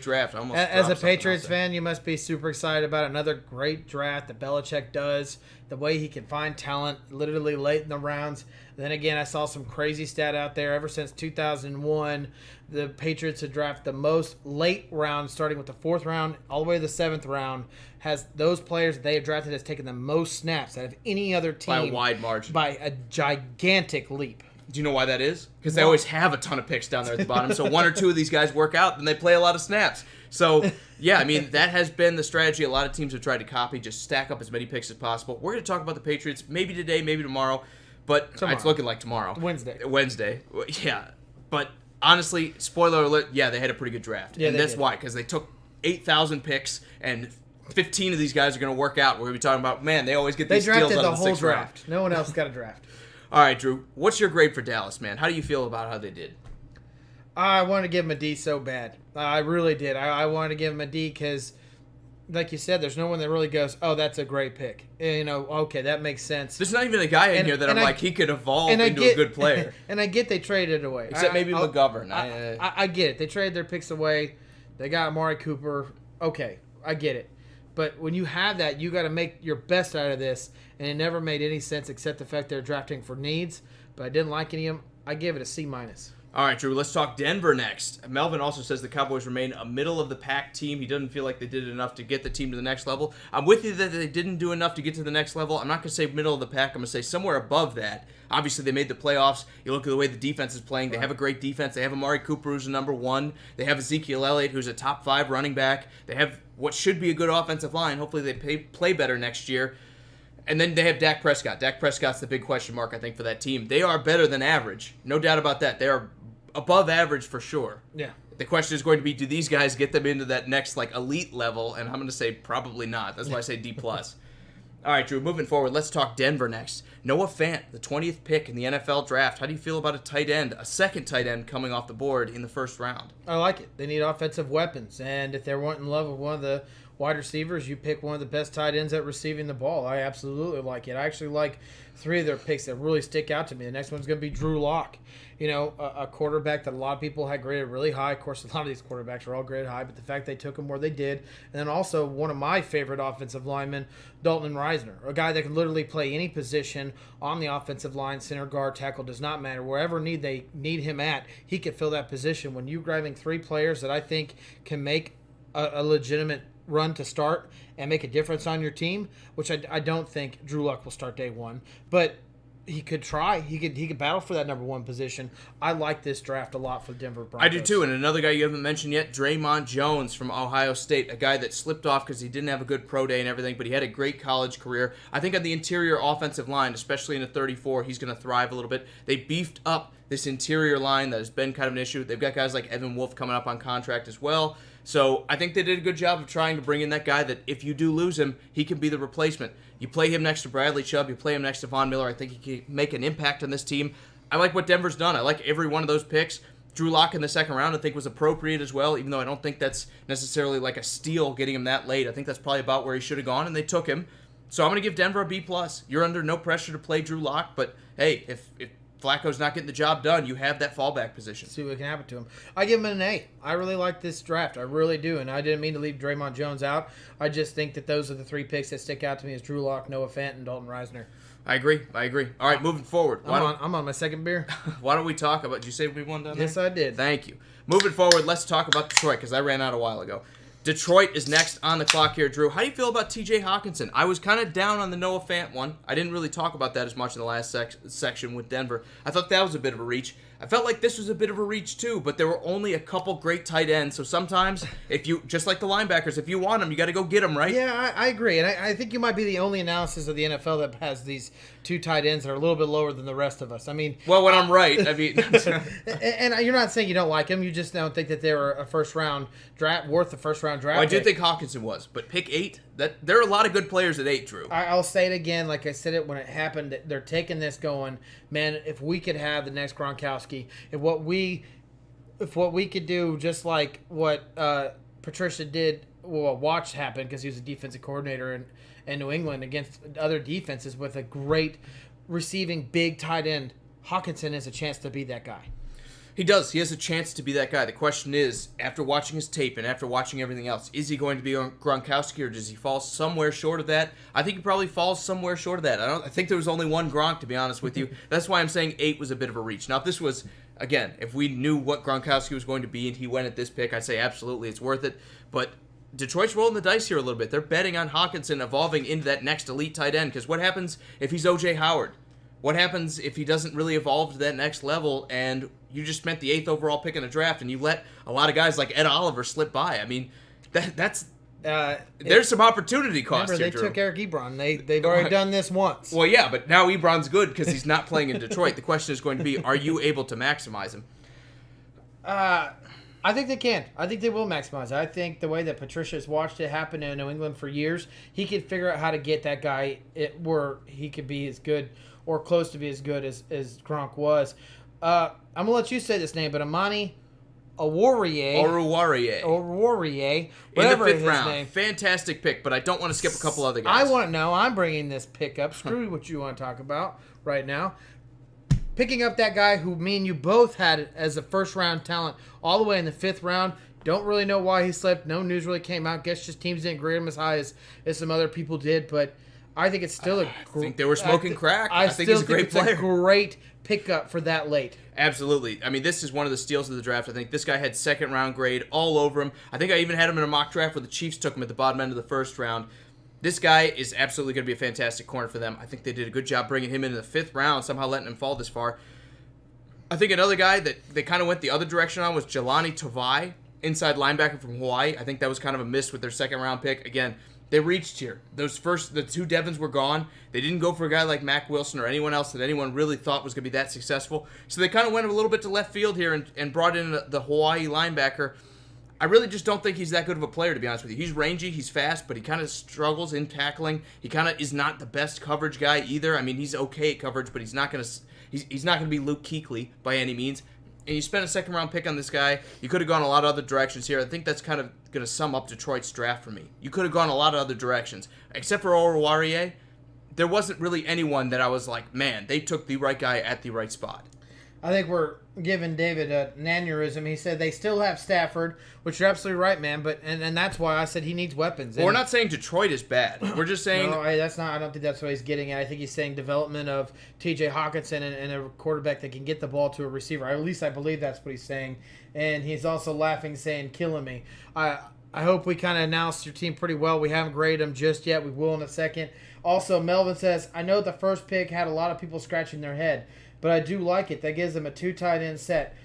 draft. As a Patriots fan, you must be super excited about another great draft that Belichick does. The way he can find talent literally late in the rounds. Then again, I saw some crazy stat out there. Ever since 2001, the Patriots have drafted the most late rounds, starting with the 4th round all the way to the 7th round. Has those players that they have drafted has taken the most snaps out of any other team. By a wide margin. By a gigantic leap. Do you know why that is? Because they always have a ton of picks down there at the bottom. So 1 or 2 of these guys work out, then they play a lot of snaps. So, yeah, I mean, that has been the strategy a lot of teams have tried to copy, just stack up as many picks as possible. We're going to talk about the Patriots maybe today, maybe tomorrow, but it's looking like tomorrow. Wednesday. Yeah. But honestly, spoiler alert, yeah, they had a pretty good draft. Yeah, and that's why, because they took 8,000 picks and 15 of these guys are going to work out. We're going to be talking about, man, they always get these steals drafted out the of the whole sixth round. draft. No one else got a draft. All right, Drew, what's your grade for Dallas, man? How do you feel about how they did? I wanted to give him a D so bad. I really did. I wanted to give him a D because, like you said, there's no one that really goes, oh, that's a great pick. And, okay, that makes sense. There's not even a guy in here that I'm like, he could evolve into a good player. And I get they traded it away. Except maybe McGovern. I get it. They traded their picks away. They got Amari Cooper. Okay, I get it. But when you have that, you got to make your best out of this. And it never made any sense except the fact they're drafting for needs. But I didn't like any of them. I gave it a C-. All right, Drew, let's talk Denver next. Melvin also says the Cowboys remain a middle-of-the-pack team. He doesn't feel like they did enough to get the team to the next level. I'm with you that they didn't do enough to get to the next level. I'm not going to say middle-of-the-pack. I'm going to say somewhere above that. Obviously, they made the playoffs. You look at the way the defense is playing. They have a great defense. They have Amari Cooper, who's a number 1. They have Ezekiel Elliott, who's a top 5 running back. They have what should be a good offensive line. Hopefully, they play better next year. And then they have Dak Prescott. Dak Prescott's the big question mark, I think, for that team. They are better than average. No doubt about that. They are above average for sure. Yeah. The question is going to be, do these guys get them into that next elite level? And I'm going to say probably not. That's why I say D+. All right, Drew, moving forward, let's talk Denver next. Noah Fant, the 20th pick in the NFL draft. How do you feel about a tight end, a second tight end coming off the board in the first round? I like it. They need offensive weapons. And if they're wanting love of one of the wide receivers, you pick one of the best tight ends at receiving the ball. I absolutely like it. I actually like 3 of their picks that really stick out to me. The next one's going to be Drew Lock. A quarterback that a lot of people had graded really high. Of course, a lot of these quarterbacks are all graded high, but the fact they took him where they did. And then also one of my favorite offensive linemen, Dalton Reisner, a guy that can literally play any position on the offensive line, center, guard, tackle, does not matter. Wherever they need him at, he can fill that position. When you're grabbing 3 players that I think can make a legitimate run to start and make a difference on your team, which I don't think Drew Luck will start day 1, but he could try. He could battle for that number 1 position. I like this draft a lot for the Denver Broncos. I do too, and another guy you haven't mentioned yet, Draymond Jones from Ohio State, a guy that slipped off because he didn't have a good pro day and everything, but he had a great college career. I think on the interior offensive line, especially in a 34, he's going to thrive a little bit. They beefed up this interior line that has been kind of an issue. They've got guys like Evan Wolf coming up on contract as well. So I think they did a good job of trying to bring in that guy that if you do lose him, he can be the replacement. You play him next to Bradley Chubb, you play him next to Von Miller, I think he can make an impact on this team. I like what Denver's done. I like every one of those picks. Drew Lock in the second round I think was appropriate as well, even though I don't think that's necessarily like a steal getting him that late. I think that's probably about where he should have gone, and they took him. So I'm going to give Denver a B+. You're under no pressure to play Drew Lock, but hey, if Flacco's not getting the job done, you have that fallback position. See what can happen to him. I give him an A. I really like this draft. I really do. And I didn't mean to leave Draymond Jones out. I just think that those are the 3 picks that stick out to me as Drew Lock, Noah Fant, and Dalton Reisner. I agree. All right, moving forward. I'm on my second beer. Why don't we talk about... Did you say we won down there? Yes, I did. Thank you. Moving forward, let's talk about Detroit, because I ran out a while ago. Detroit is next on the clock here, Drew. How do you feel about T.J. Hawkinson? I was kind of down on the Noah Fant one. I didn't really talk about that as much in the last section with Denver. I thought that was a bit of a reach. I felt like this was a bit of a reach too, but there were only a couple great tight ends. So sometimes, if you just like the linebackers, if you want them, you got to go get them, right? Yeah, I agree, and I think you might be the only analysis of the NFL that has these 2 tight ends that are a little bit lower than the rest of us. I mean, well, when I'm right, I mean, and you're not saying you don't like them. You just don't think that they were a first round draft worth the first round draft. Well, I do think Hawkinson was, but pick 8. That there are a lot of good players at 8, Drew. I'll say it again, like I said it when it happened. They're taking this going, man. If we could have the next Gronkowski, if what we could do, just like what Patricia did, watched happen because he was a defensive coordinator in New England against other defenses with a great receiving big tight end. Hawkinson has a chance to be that guy. He does. He has a chance to be that guy. The question is, after watching his tape and after watching everything else, is he going to be Gronkowski or does he fall somewhere short of that? I think he probably falls somewhere short of that. I think there was only one Gronk, to be honest with you. That's why I'm saying 8 was a bit of a reach. Now, if this was, again, if we knew what Gronkowski was going to be and he went at this pick, I'd say absolutely it's worth it. But Detroit's rolling the dice here a little bit. They're betting on Hawkinson evolving into that next elite tight end because what happens if he's O.J. Howard? What happens if he doesn't really evolve to that next level and you just spent the 8th overall pick in the draft and you let a lot of guys like Ed Oliver slip by? I mean, that's there's some opportunity cost here, Drew. They took Eric Ebron. They've already done this once. Well, yeah, but now Ebron's good because he's not playing in Detroit. The question is going to be, are you able to maximize him? I think they can. I think they will maximize it. I think the way that Patricia has watched it happen in New England for years, he can figure out how to get that guy where he could be as good or close to be as good as Gronk was. I'm going to let you say this name, but Amani Oruwariye, whatever in the 5th his round. name. Fantastic pick, but I don't want to skip a couple other guys. I want to know. I'm bringing this pick up. Screw what you want to talk about right now. Picking up that guy who me and you both had as a first-round talent all the way in the 5th round. Don't really know why he slipped. No news really came out. Guess just teams didn't grade him as high as some other people did. But I think it's still I think they were smoking crack. I think he's a great player. It's a great pickup for that late. Absolutely. I mean, this is one of the steals of the draft. I think this guy had 2nd-round grade all over him. I think I even had him in a mock draft where the Chiefs took him at the bottom end of the 1st round. This guy is absolutely going to be a fantastic corner for them. I think they did a good job bringing him into the 5th round, somehow letting him fall this far. I think another guy that they kind of went the other direction on was Jelani Tavai, inside linebacker from Hawaii. I think that was kind of a miss with their 2nd-round pick. Again, they reached here. The 2 Devons were gone. They didn't go for a guy like Mack Wilson or anyone else that anyone really thought was going to be that successful. So they kind of went a little bit to left field here and brought in the Hawaii linebacker. I really just don't think he's that good of a player, to be honest with you. He's rangy, he's fast, but he kind of struggles in tackling. He kind of is not the best coverage guy either. I mean, he's okay at coverage, but he's not going to be Luke Kuechly by any means. And you spent a 2nd-round pick on this guy. You could have gone a lot of other directions here. I think that's kind of going to sum up Detroit's draft for me. You could have gone a lot of other directions. Except for Oruwariye, there wasn't really anyone that I was like, man, they took the right guy at the right spot. I think we're giving David an aneurysm. He said they still have Stafford, which you're absolutely right, man. But and that's why I said he needs weapons. Well, we're not saying Detroit is bad. We're just saying that's not. I don't think that's what he's getting at. I think he's saying development of T.J. Hawkinson and a quarterback that can get the ball to a receiver. At least I believe that's what he's saying. And he's also laughing, saying, "Killing me." I hope we kind of announced your team pretty well. We haven't graded them just yet. We will in a second. Also, Melvin says, I know the first pick had a lot of people scratching their head, but I do like it. That gives them a 2 tight end set.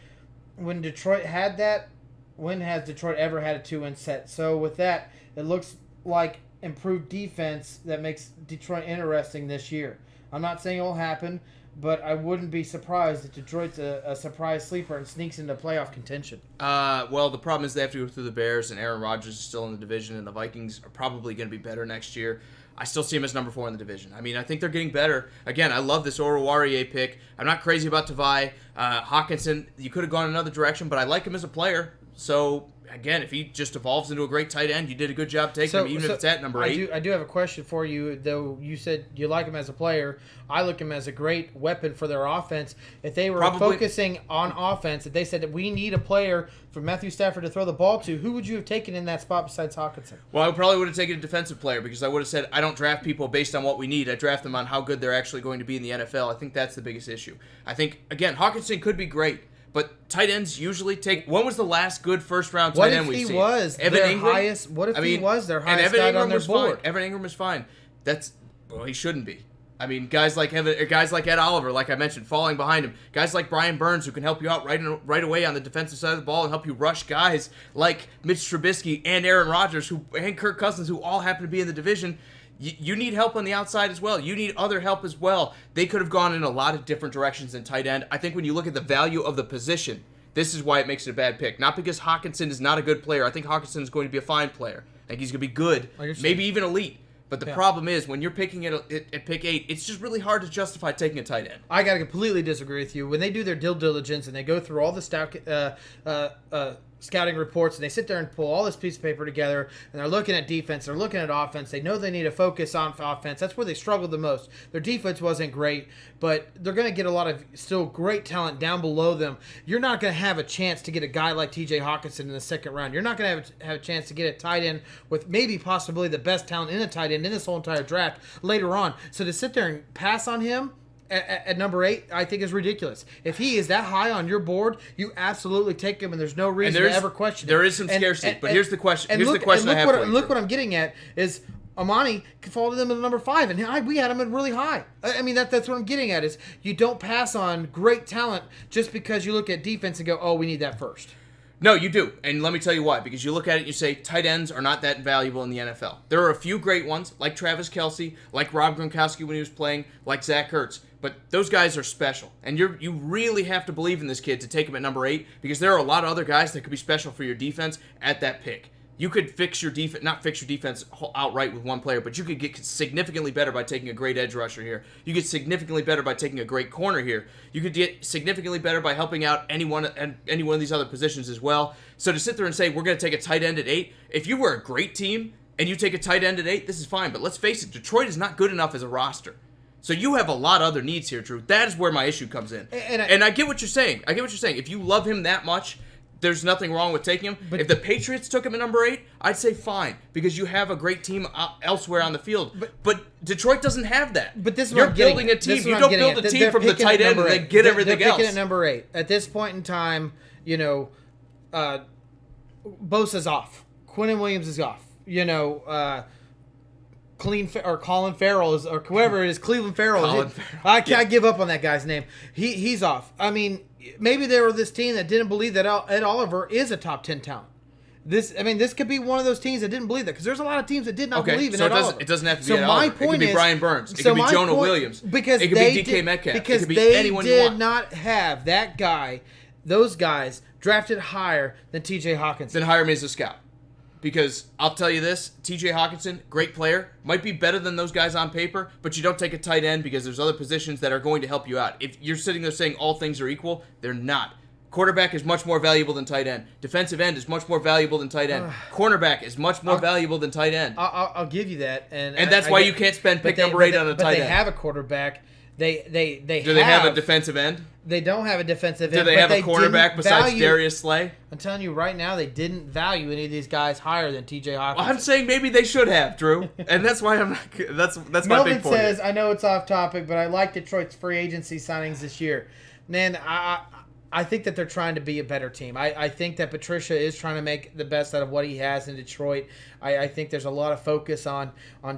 When Detroit had that, when has Detroit ever had a 2-end set? So with that, it looks like improved defense that makes Detroit interesting this year. I'm not saying it will happen, but I wouldn't be surprised if Detroit's a surprise sleeper and sneaks into playoff contention. Well, the problem is they have to go through the Bears, and Aaron Rodgers is still in the division, and the Vikings are probably going to be better next year. I still see him as number 4 in the division. I mean, I think they're getting better. Again, I love this Oruwariye pick. I'm not crazy about Tavai. Hawkinson, you could have gone another direction, but I like him as a player. So, again, if he just evolves into a great tight end, you did a good job taking him, even if it's at number 8. I do have a question for you, though. You said you like him as a player. I look him as a great weapon for their offense. If they were focusing on offense, if they said that we need a player for Matthew Stafford to throw the ball to, who would you have taken in that spot besides Hawkinson? Well, I probably would have taken a defensive player because I would have said I don't draft people based on what we need. I draft them on how good they're actually going to be in the NFL. I think that's the biggest issue. I think, again, Hawkinson could be great. But tight ends usually take. When was the last good first-round tight end we've seen? What if he was their highest? What if he was their highest guy on their board? Evan Ingram is fine. He shouldn't be. I mean, guys like Ed Oliver, like I mentioned, falling behind him. Guys like Brian Burns, who can help you out right away on the defensive side of the ball and help you rush guys like Mitch Trubisky and Aaron Rodgers, and Kirk Cousins, who all happen to be in the division. You need help on the outside as well. You need other help as well. They could have gone in a lot of different directions in tight end. I think when you look at the value of the position, this is why it makes it a bad pick. Not because Hawkinson is not a good player. I think Hawkinson is going to be a fine player. I think he's going to be good, maybe even elite. But the problem is, when you're picking it at pick 8, it's just really hard to justify taking a tight end. I got to completely disagree with you. When they do their due diligence and they go through all the scouting reports and they sit there and pull all this piece of paper together and they're looking at defense, they're looking at offense, they know they need to focus on offense. That's where they struggled the most. Their defense wasn't great, but they're going to get a lot of still great talent down below them. You're not going to have a chance to get a guy like TJ Hawkinson in the 2nd round. You're not going to have a chance to get a tight end with maybe possibly the best talent in a tight end in this whole entire draft later on. So to sit there and pass on him at number 8, I think is ridiculous. If he is that high on your board, you absolutely take him, and there's no reason to ever question it. There is some scarcity, but here's the question. Here's the question I have for you. Look what I'm getting at is Amani could fall to them at number 5, and we had him at really high. I mean, that's what I'm getting at is you don't pass on great talent just because you look at defense and go, oh, we need that first. No, you do. And let me tell you why. Because you look at it and you say tight ends are not that valuable in the NFL. There are a few great ones, like Travis Kelce, like Rob Gronkowski when he was playing, like Zach Ertz. But those guys are special. And you really have to believe in this kid to take him at number 8, because there are a lot of other guys that could be special for your defense at that pick. You could fix your defense, not fix your defense outright with one player, but you could get significantly better by taking a great edge rusher here. You get significantly better by taking a great corner here. You could get significantly better by helping out any one of these other positions as well. So to sit there and say we're going to take a tight end at 8, if you were a great team and you take a tight end at 8, this is fine. But let's face it, Detroit is not good enough as a roster. So you have a lot of other needs here, Drew. That is where my issue comes in. And I get what you're saying. If you love him that much, there's nothing wrong with taking him. But if the Patriots took him at number 8, I'd say fine, because you have a great team elsewhere on the field. But Detroit doesn't have that. But this is you're building a team. You don't build a team from the tight end and then get everything else. They're picking at number 8 at this point in time. Bosa's off. Quinnen Williams is off. Colin Farrell is, or whoever it is, Cleveland Farrell. I can't give up on that guy's name. He's off. I mean, maybe they were this team that didn't believe that Ed Oliver is a top 10 talent. This could be one of those teams that didn't believe that, because there's a lot of teams that did not believe in Ed Oliver. It doesn't have to be Ed Oliver. It could be Brian Burns. It could be Jonah Williams. Because it could be DK Metcalf. Because it could be they anyone you want. did not have that guy, those guys drafted higher than T.J. Hawkinson. Then hire me as a scout. Because I'll tell you this, T.J. Hawkinson, great player, might be better than those guys on paper, but you don't take a tight end because there's other positions that are going to help you out. If you're sitting there saying all things are equal, they're not. Quarterback is much more valuable than tight end. Defensive end is much more valuable than tight end. Cornerback is much more valuable than tight end. I'll give you that. And that's why you can't spend pick number 8 on a tight end. But they have a quarterback. Do they have a defensive end? They don't have a defensive end. Do they have a cornerback besides Darius Slay? I'm telling you right now, they didn't value any of these guys higher than T.J. Hawkinson. Well, I'm saying maybe they should have, Drew, and that's why I'm not. That's my big point. Melvin says, "I know it's off topic, but I like Detroit's free agency signings this year." Man, I think that they're trying to be a better team. I think that Patricia is trying to make the best out of what he has in Detroit. I think there's a lot of focus on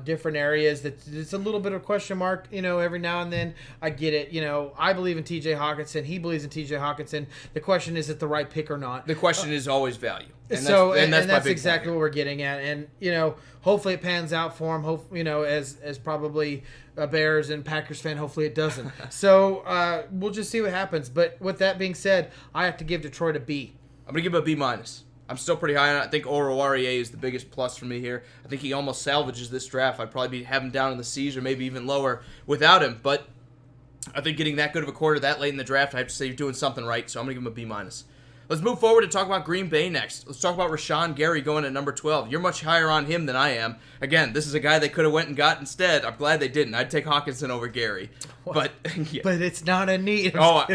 different areas. It's a little bit of a question mark, every now and then. I get it. I believe in T.J. Hawkinson. He believes in T.J. Hawkinson. The question is it the right pick or not? The question is always value. And that's exactly what we're getting at. And, hopefully it pans out for him. As probably a Bears and Packers fan, hopefully it doesn't. So we'll just see what happens. But with that being said, I have to give Detroit a B. I'm going to give it a B-. I'm still pretty high on it. I think Oruwariye is the biggest plus for me here. I think he almost salvages this draft. I'd probably have him down in the C's or maybe even lower without him. But I think getting that good of a quarter that late in the draft, I have to say you're doing something right. So I'm going to give him a B-. Let's move forward and talk about Green Bay next. Let's talk about Rashawn Gary going at number 12. You're much higher on him than I am. Again, this is a guy they could have went and got instead. I'm glad they didn't. I'd take Hawkinson over Gary. But it's not a need. Well,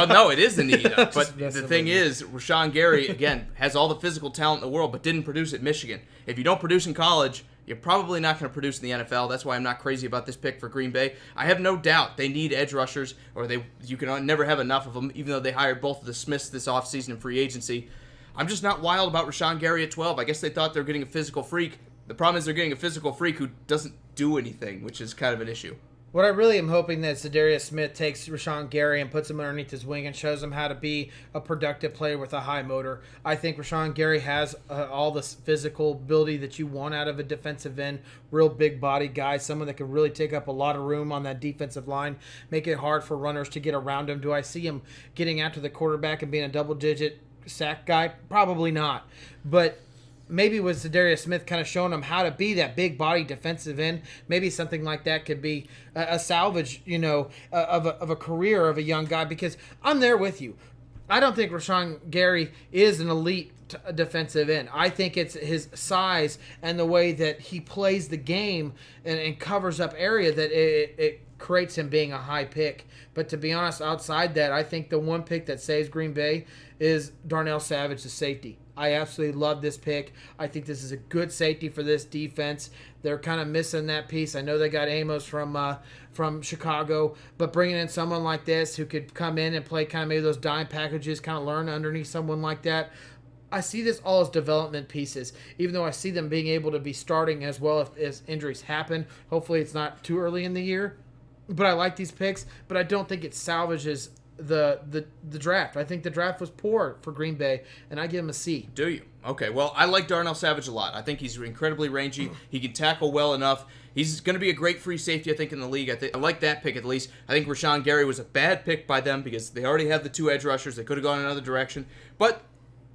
no, it is a need. But the thing is, Rashawn Gary, again, has all the physical talent in the world, but didn't produce at Michigan. If you don't produce in college, you're probably not going to produce in the NFL. That's why I'm not crazy about this pick for Green Bay. I have no doubt they need edge rushers, or you can never have enough of them, even though they hired both of the Smiths this offseason in free agency. I'm just not wild about Rashawn Gary at 12. I guess they thought they were getting a physical freak. The problem is they're getting a physical freak who doesn't do anything, which is kind of an issue. What I really am hoping that Zadarius Smith takes Rashawn Gary and puts him underneath his wing and shows him how to be a productive player with a high motor. I think Rashawn Gary has all this physical ability that you want out of a defensive end, real big body guy, someone that can really take up a lot of room on that defensive line, make it hard for runners to get around him. Do I see him getting after the quarterback and being a double-digit sack guy? Probably not. But maybe with Zadarius Smith kind of showing him how to be that big body defensive end, maybe something like that could be a salvage, of a career of a young guy, because I'm there with you. I don't think Rashawn Gary is an elite defensive end. I think it's his size and the way that he plays the game and covers up area that it creates him being a high pick. But to be honest, outside that, I think the one pick that saves Green Bay is Darnell Savage, the safety. I absolutely love this pick. I think this is a good safety for this defense. They're kind of missing that piece. I know they got Amos from Chicago, but bringing in someone like this who could come in and play kind of maybe those dime packages, kind of learn underneath someone like that, I see this all as development pieces, even though I see them being able to be starting as well as injuries happen. Hopefully it's not too early in the year. But I like these picks, but I don't think it salvages the draft. I think the draft was poor for Green Bay, and I give him a C. Do you? Okay, well, I like Darnell Savage a lot. I think he's incredibly rangy. He can tackle well enough. He's going to be a great free safety, I think, in the league. I like that pick at least. I think Rashawn Gary was a bad pick by them because they already have the 2 edge rushers. They could have gone another direction. But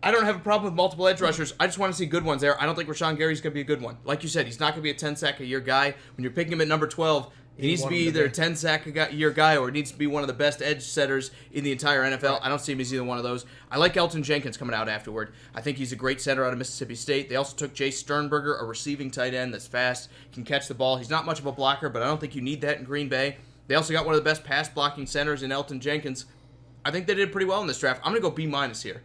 I don't have a problem with multiple edge rushers. I just want to see good ones there. I don't think Rashawn Gary's going to be a good one. Like you said, he's not going to be a 10-sack-a-year guy. When you're picking him at number 12, he needs to be either a 10-sack-a-year guy or he needs to be one of the best edge setters in the entire NFL. I don't see him as either one of those. I like Elton Jenkins coming out afterward. I think he's a great center out of Mississippi State. They also took Jay Sternberger, a receiving tight end that's fast, can catch the ball. He's not much of a blocker, but I don't think you need that in Green Bay. They also got one of the best pass-blocking centers in Elton Jenkins. I think they did pretty well in this draft. I'm going to go B- here.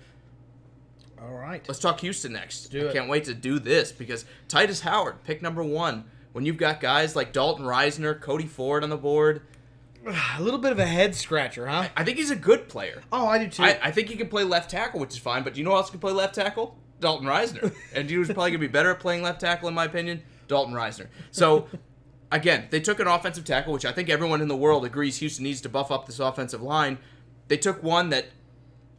All right. Let's talk Houston next. Do it. I can't wait to do this because Titus Howard, pick number 1. When you've got guys like Dalton Reisner, Cody Ford on the board. A little bit of a head scratcher, huh? I think he's a good player. Oh, I do too. I think he can play left tackle, which is fine, but do you know who else can play left tackle? Dalton Reisner. And who's probably going to be better at playing left tackle, in my opinion? Dalton Reisner. So, again, they took an offensive tackle, which I think everyone in the world agrees Houston needs to buff up this offensive line. They took one that,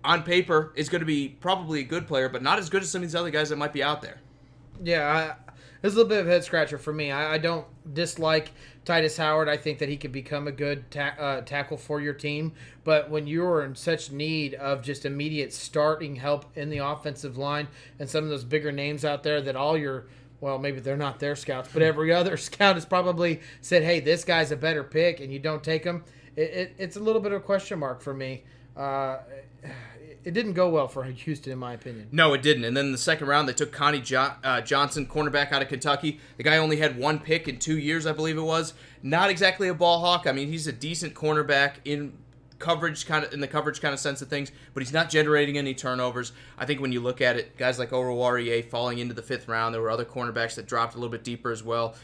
on paper, is going to be probably a good player, but not as good as some of these other guys that might be out there. Yeah, it's a little bit of a head scratcher for me. I don't dislike Titus Howard. I think that he could become a good tackle for your team. But when you're in such need of just immediate starting help in the offensive line and some of those bigger names out there that all your, well, maybe they're not their scouts, but every other scout has probably said, hey, this guy's a better pick, and you don't take him, it's a little bit of a question mark for me. It didn't go well for Houston, in my opinion. No, it didn't. And then in the second round, they took Connie Johnson, cornerback out of Kentucky. The guy only had 1 pick in 2 years, I believe it was. Not exactly a ball hawk. I mean, he's a decent cornerback in the coverage kind of sense of things, but he's not generating any turnovers. I think when you look at it, guys like Oruwariye falling into the 5th round, there were other cornerbacks that dropped a little bit deeper as well.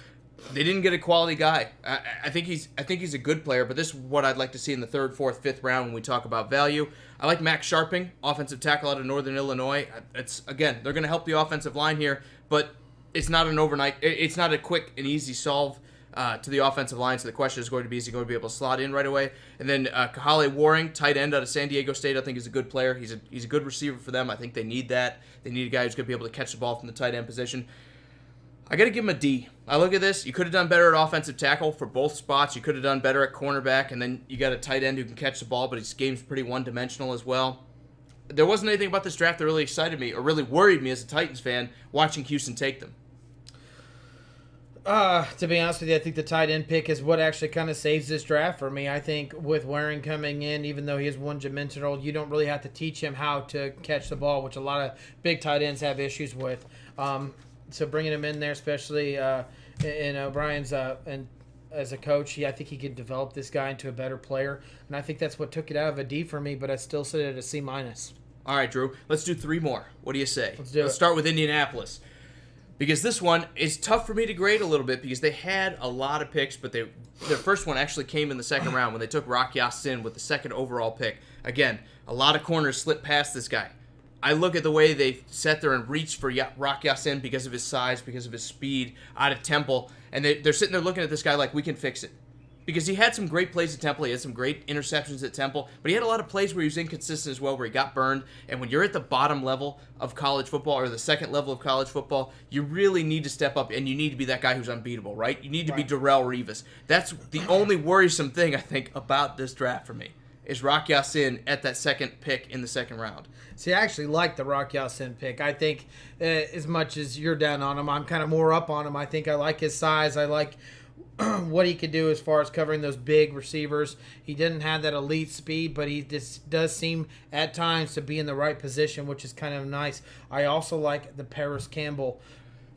They didn't get a quality guy. I think he's a good player, but this is what I'd like to see in the 3rd, 4th, 5th round when we talk about value. I like Max Sharping, offensive tackle out of Northern Illinois. They're going to help the offensive line here, but it's not an overnight. It's not a quick and easy solve to the offensive line. So the question is going to be, is he going to be able to slot in right away? And then Kahale Warring, tight end out of San Diego State, I think is a good player. He's a good receiver for them. I think they need that. They need a guy who's going to be able to catch the ball from the tight end position. I got to give him a D. I look at this. You could have done better at offensive tackle for both spots. You could have done better at cornerback, and then you got a tight end who can catch the ball, but his game's pretty one-dimensional as well. There wasn't anything about this draft that really excited me or really worried me as a Titans fan watching Houston take them. To be honest with you, I think the tight end pick is what actually kind of saves this draft for me. I think with Waring coming in, even though he is one-dimensional, you don't really have to teach him how to catch the ball, which a lot of big tight ends have issues with. So bringing him in there, especially in O'Brien's and as a coach, I think he could develop this guy into a better player, and I think that's what took it out of a D for me. But I still sit at a C-. All right, Drew. Let's do 3 more. What do you say? Let's start with Indianapolis, because this one is tough for me to grade a little bit because they had a lot of picks, but their first one actually came in the 2nd round when they took Rock Ya-Sin with the 2nd overall pick. Again, a lot of corners slipped past this guy. I look at the way they sat there and reached for Rock Ya-Sin because of his size, because of his speed out of Temple, and they're sitting there looking at this guy like, we can fix it. Because he had some great plays at Temple, he had some great interceptions at Temple, but he had a lot of plays where he was inconsistent as well, where he got burned, and when you're at the bottom level of college football, or the 2nd level of college football, you really need to step up, and you need to be that guy who's unbeatable, right? You need to be Darrelle Revis. That's the only worrisome thing, I think, about this draft for me, is Rock Ya-Sin at that 2nd pick in the 2nd round. See, I actually like the Rock Ya-Sin pick. I think as much as you're down on him, I'm kind of more up on him. I think I like his size. I like what he could do as far as covering those big receivers. He didn't have that elite speed, but he just does seem at times to be in the right position, which is kind of nice. I also like the Paris Campbell.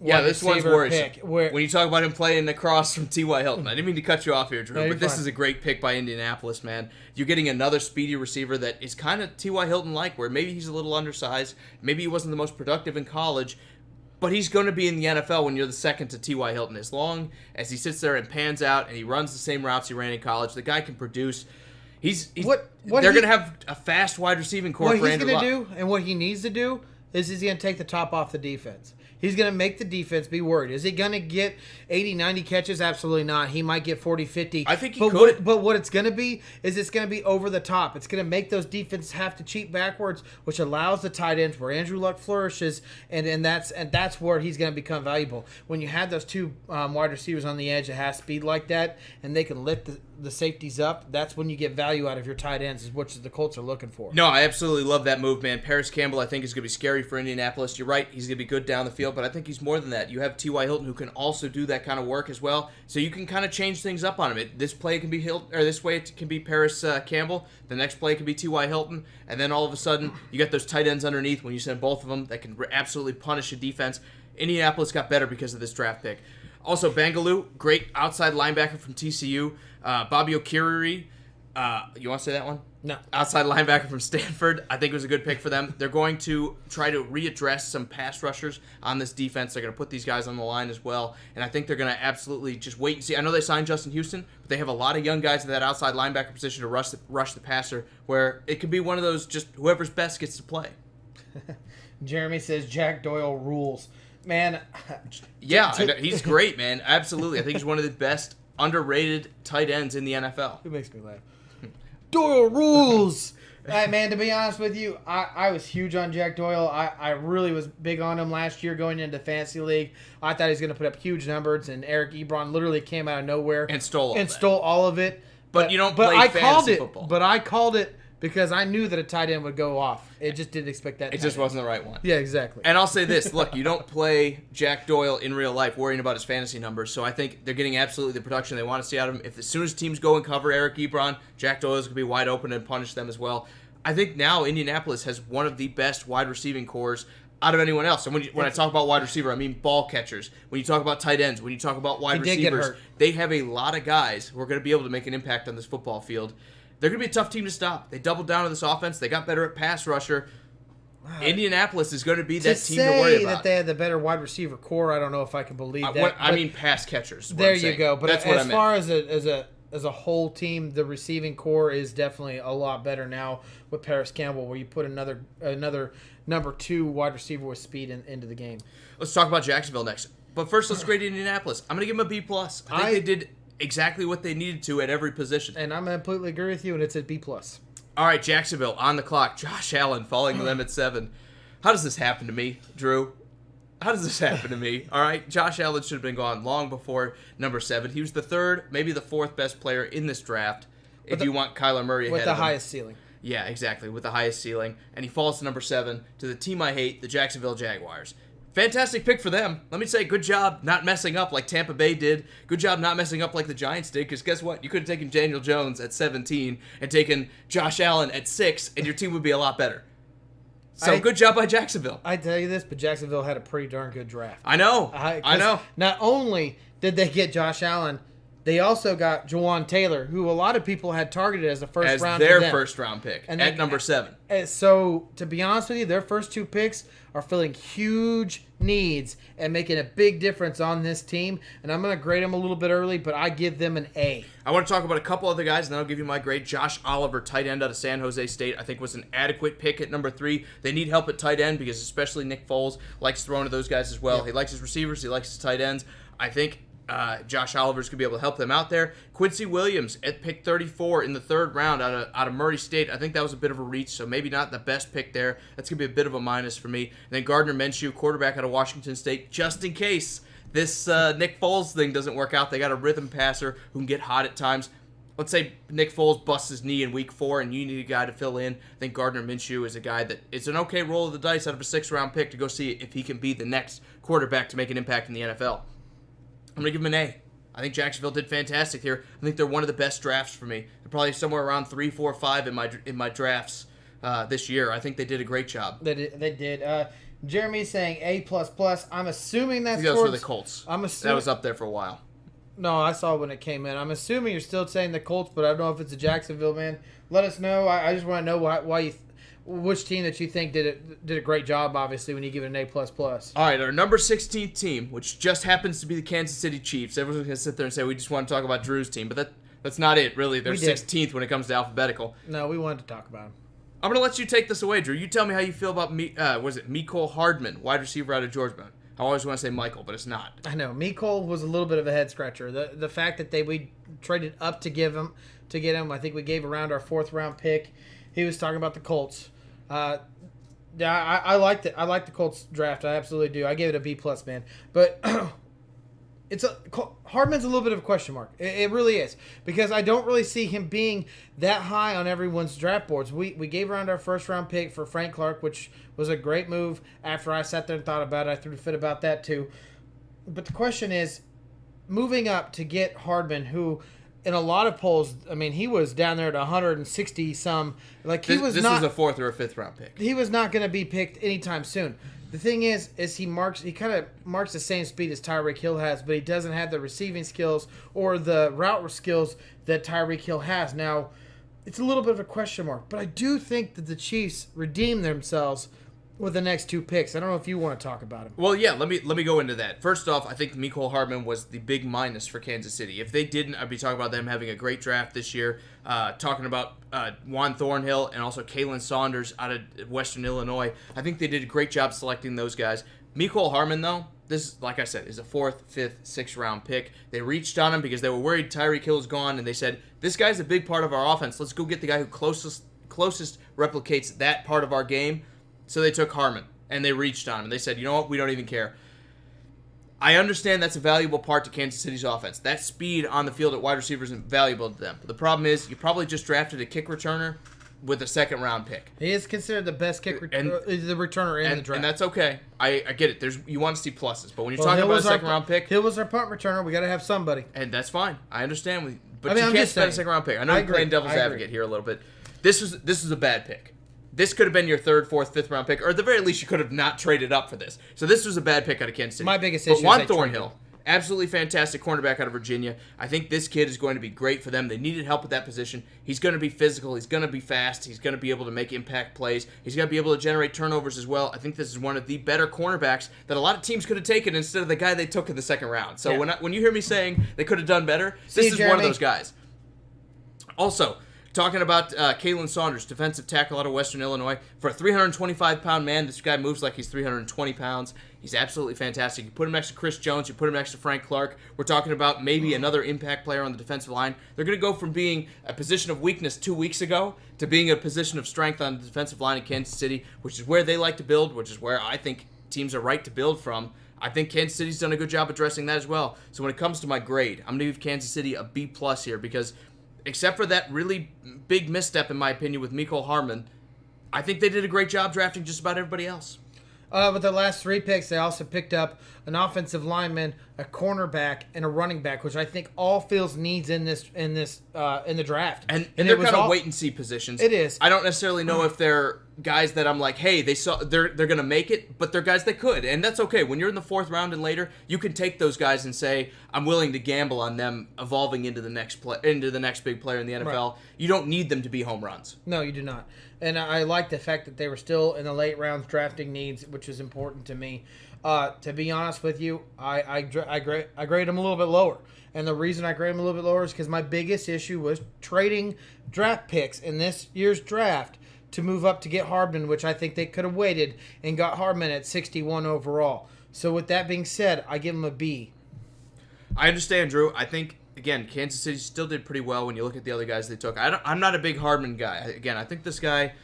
Yeah, this one's worrisome. When you talk about him playing across from T.Y. Hilton. I didn't mean to cut you off here, Drew, no, but this fine. is a great pick by Indianapolis, man. You're getting another speedy receiver that is kind of T.Y. Hilton-like, where maybe he's a little undersized, maybe he wasn't the most productive in college, but he's going to be in the NFL when you're the 2nd to T.Y. Hilton. As long as he sits there and pans out and he runs the same routes he ran in college, the guy can produce. They're going to have a fast wide receiving core for Andrew Luck. What he's going to do and what he needs to do is he's going to take the top off the defense. He's going to make the defense be worried. Is he going to get 80, 90 catches? Absolutely not. He might get 40, 50. I think he could. But what it's going to be is it's going to be over the top. It's going to make those defenses have to cheat backwards, which allows the tight ends where Andrew Luck flourishes, and that's where he's going to become valuable. When you have those two wide receivers on the edge that have speed like that, and they can lift the safeties up, that's when you get value out of your tight ends, which is the Colts are looking for. No, I absolutely love that move, man. Paris Campbell, I think, is going to be scary for Indianapolis. You're right. He's going to be good down the field, but I think he's more than that. You have T.Y. Hilton, who can also do that kind of work as well, so you can kind of change things up on him. This play can be Hilton, or this way it can be Paris Campbell. The next play can be T.Y. Hilton, and then all of a sudden you got those tight ends underneath when you send both of them that can absolutely punish a defense. Indianapolis got better because of this draft pick. Also, Bangaloo, great outside linebacker from TCU. Bobby Okiriri, you want to say that one? No. Outside linebacker from Stanford. I think it was a good pick for them. They're going to try to readdress some pass rushers on this defense. They're going to put these guys on the line as well, and I think they're going to absolutely just wait and see. I know they signed Justin Houston, but they have a lot of young guys in that outside linebacker position to rush the passer, where it could be one of those just whoever's best gets to play. Jeremy says Jack Doyle rules. Man. Yeah, I know. He's great, man. Absolutely. I think he's one of the best underrated tight ends in the NFL. It makes me laugh. Doyle rules. Hey, man, to be honest with you, I was huge on Jack Doyle. I really was big on him last year going into Fantasy League. I thought he was going to put up huge numbers, and Eric Ebron literally came out of nowhere and stole all of it. But you don't play fantasy football. But I called it because I knew that a tight end would go off. It just didn't expect that. It just wasn't the right one. Yeah, exactly. And I'll say this. Look, you don't play Jack Doyle in real life worrying about his fantasy numbers, so I think they're getting absolutely the production they want to see out of him. If as soon as teams go and cover Eric Ebron, Jack Doyle's going to be wide open and punish them as well. I think now Indianapolis has one of the best wide receiving cores out of anyone else. And when I talk about wide receiver, I mean ball catchers. When you talk about tight ends, when you talk about wide receivers, they have a lot of guys who are going to be able to make an impact on this football field. They're going to be a tough team to stop. They doubled down on this offense. They got better at pass rusher. Indianapolis is going to be that team to worry about. To say that they had the better wide receiver core, I don't know if I can believe that. I mean pass catchers. There you go. But as far as a whole team, the receiving core is definitely a lot better now with Paris Campbell, where you put another number 2 wide receiver with speed into the game. Let's talk about Jacksonville next. But first, let's grade Indianapolis. I'm going to give them a B+. I think they did exactly what they needed to at every position. And I'm going to completely agree with you, and it's a B+. All right, Jacksonville, on the clock. Josh Allen falling to them at 7. How does this happen to me, Drew? How does this happen to me? All right, Josh Allen should have been gone long before number 7. He was the 3rd, maybe the 4th best player in this draft, if you want Kyler Murray ahead of him. With the highest ceiling. Yeah, exactly, with the highest ceiling. And he falls to number 7 to the team I hate, the Jacksonville Jaguars. Fantastic pick for them. Let me say, good job not messing up like Tampa Bay did. Good job not messing up like the Giants did, because guess what? You could have taken Daniel Jones at 17 and taken Josh Allen at 6, and your team would be a lot better. So good job by Jacksonville. I tell you this, but Jacksonville had a pretty darn good draft. I know. I know. Not only did they get Josh Allen, they also got Jawan Taylor, who a lot of people had targeted as a first round pick. As their first round pick at number 7. So, to be honest with you, their first 2 picks are filling huge needs and making a big difference on this team. And I'm going to grade them a little bit early, but I give them an A. I want to talk about a couple other guys, and then I'll give you my grade. Josh Oliver, tight end out of San Jose State, I think was an adequate pick at number 3. They need help at tight end because especially Nick Foles likes throwing to those guys as well. Yep. He likes his receivers. He likes his tight ends. I think Josh Oliver's going to be able to help them out there. Quincy Williams at pick 34 in the 3rd round out of Murray State. I think that was a bit of a reach, so maybe not the best pick there. That's going to be a bit of a minus for me. And then Gardner Minshew, quarterback out of Washington State, just in case this Nick Foles thing doesn't work out. They got a rhythm passer who can get hot at times. Let's say Nick Foles busts his knee in week 4 and you need a guy to fill in. I think Gardner Minshew is a guy that it's an okay roll of the dice out of a 6th-round pick to go see if he can be the next quarterback to make an impact in the NFL. I'm going to give him an A. I think Jacksonville did fantastic here. I think they're one of the best drafts for me. They're probably somewhere around 3, 4, 5 in my drafts this year. I think they did a great job. They did. Jeremy's saying A++. I'm assuming that's those were the Colts. That was up there for a while. No, I saw when it came in. I'm assuming you're still saying the Colts, but I don't know if it's a Jacksonville, man. Let us know. I just want to know why you which team that you think did a great job, obviously, when you give it an A++. All right, our number 16th team, which just happens to be the Kansas City Chiefs. Everyone's going to sit there and say, we just want to talk about Drew's team, but that's not it, really. They're 16th when it comes to alphabetical. No, we wanted to talk about them. I'm gonna let you take this away, Drew. You tell me how you feel about Mecole Hardman, wide receiver out of Georgia. I always want to say Michael, but it's not. I know Mecole was a little bit of a head scratcher. The fact that we traded up to get him. I think we gave around our 4th round pick. He was talking about the Colts. Yeah, I liked it. I like the Colts draft. I absolutely do. I gave it a B+, man. But Hardman's a little bit of a question mark. It really is, because I don't really see him being that high on everyone's draft boards. We gave around our 1st round pick for Frank Clark, which was a great move. After I sat there and thought about it, I threw a fit about that too. But the question is, moving up to get Hardman, who in a lot of polls, I mean, he was down there at 160 some. Like this is a 4th or a 5th round pick. He was not going to be picked anytime soon. The thing is he kind of marks the same speed as Tyreek Hill has, but he doesn't have the receiving skills or the route skills that Tyreek Hill has. Now, it's a little bit of a question mark, but I do think that the Chiefs redeem themselves with the next 2 picks. I don't know if you want to talk about him. Well, yeah, let me go into that. First off, I think Mecole Hardman was the big minus for Kansas City. If they didn't, I'd be talking about them having a great draft this year, talking about Juan Thornhill and also Kalen Saunders out of Western Illinois. I think they did a great job selecting those guys. Mecole Hardman, though, this, like I said, is a 4th, 5th, 6th round pick. They reached on him because they were worried Tyreek Hill is gone, and they said, this guy's a big part of our offense. Let's go get the guy who closest replicates that part of our game. So they took Hardman, and they reached on him, and they said, you know what, we don't even care. I understand that's a valuable part to Kansas City's offense. That speed on the field at wide receiver is valuable to them. But the problem is, you probably just drafted a kick returner with a 2nd round pick. He is considered the best the returner in the draft. And that's okay. I get it. You want to see pluses. But when you're talking about a 2nd round pick... Hill was our punt returner. We got to have somebody. And that's fine. I understand. But you can't spend a 2nd round pick. I know you're playing devil's advocate here a little bit. This is a bad pick. This could have been your 3rd, 4th, 5th round pick, or at the very least, you could have not traded up for this. So this was a bad pick out of Kansas City. My biggest issue is Juan Thornhill, absolutely fantastic cornerback out of Virginia. I think this kid is going to be great for them. They needed help at that position. He's going to be physical. He's going to be fast. He's going to be able to make impact plays. He's going to be able to generate turnovers as well. I think this is one of the better cornerbacks that a lot of teams could have taken instead of the guy they took in the 2nd round. So when you hear me saying they could have done better, this is one of those guys. Also, talking about Kalen Saunders, defensive tackle out of Western Illinois. For a 325-pound man, this guy moves like he's 320 pounds. He's absolutely fantastic. You put him next to Chris Jones. You put him next to Frank Clark. We're talking about maybe another impact player on the defensive line. They're going to go from being a position of weakness 2 weeks ago to being a position of strength on the defensive line in Kansas City, which is where they like to build, which is where I think teams are right to build from. I think Kansas City's done a good job addressing that as well. So when it comes to my grade, I'm going to give Kansas City a B+ here because except for that really big misstep, in my opinion, with Mecole Hardman, I think they did a great job drafting just about everybody else. With the last 3 picks, they also picked up an offensive lineman, a cornerback, and a running back, which I think all fills needs in the draft. And they're kind of wait and see positions. It is. I don't necessarily know if they're guys that I'm like, hey, they're gonna make it, but they're guys that could, and that's okay. When you're in the 4th round and later, you can take those guys and say, I'm willing to gamble on them evolving into the next big player in the NFL. Right. You don't need them to be home runs. No, you do not. And I like the fact that they were still in the late rounds drafting needs, which is important to me. To be honest with you, I grade them a little bit lower. And the reason I grade them a little bit lower is because my biggest issue was trading draft picks in this year's draft to move up to get Hardman, which I think they could have waited and got Hardman at 61 overall. So with that being said, I give him a B. I understand, Drew. I think, again, Kansas City still did pretty well when you look at the other guys they took. I'm not a big Hardman guy. Again, I think this guy,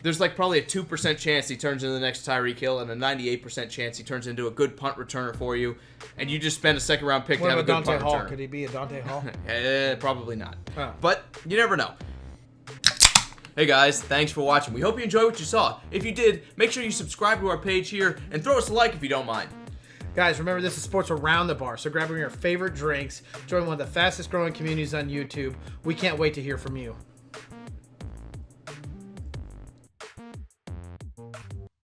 there's like probably a 2% chance he turns into the next Tyreek Hill and a 98% chance he turns into a good punt returner for you. And you just spend a 2nd round pick to have a good punt returner. Could he be a Dante Hall? Probably not. Oh. But you never know. Hey guys, thanks for watching. We hope you enjoyed what you saw. If you did, make sure you subscribe to our page here and throw us a like if you don't mind. Guys, remember this is Sports Around the Bar, so grab one of your favorite drinks, join one of the fastest growing communities on YouTube. We can't wait to hear from you.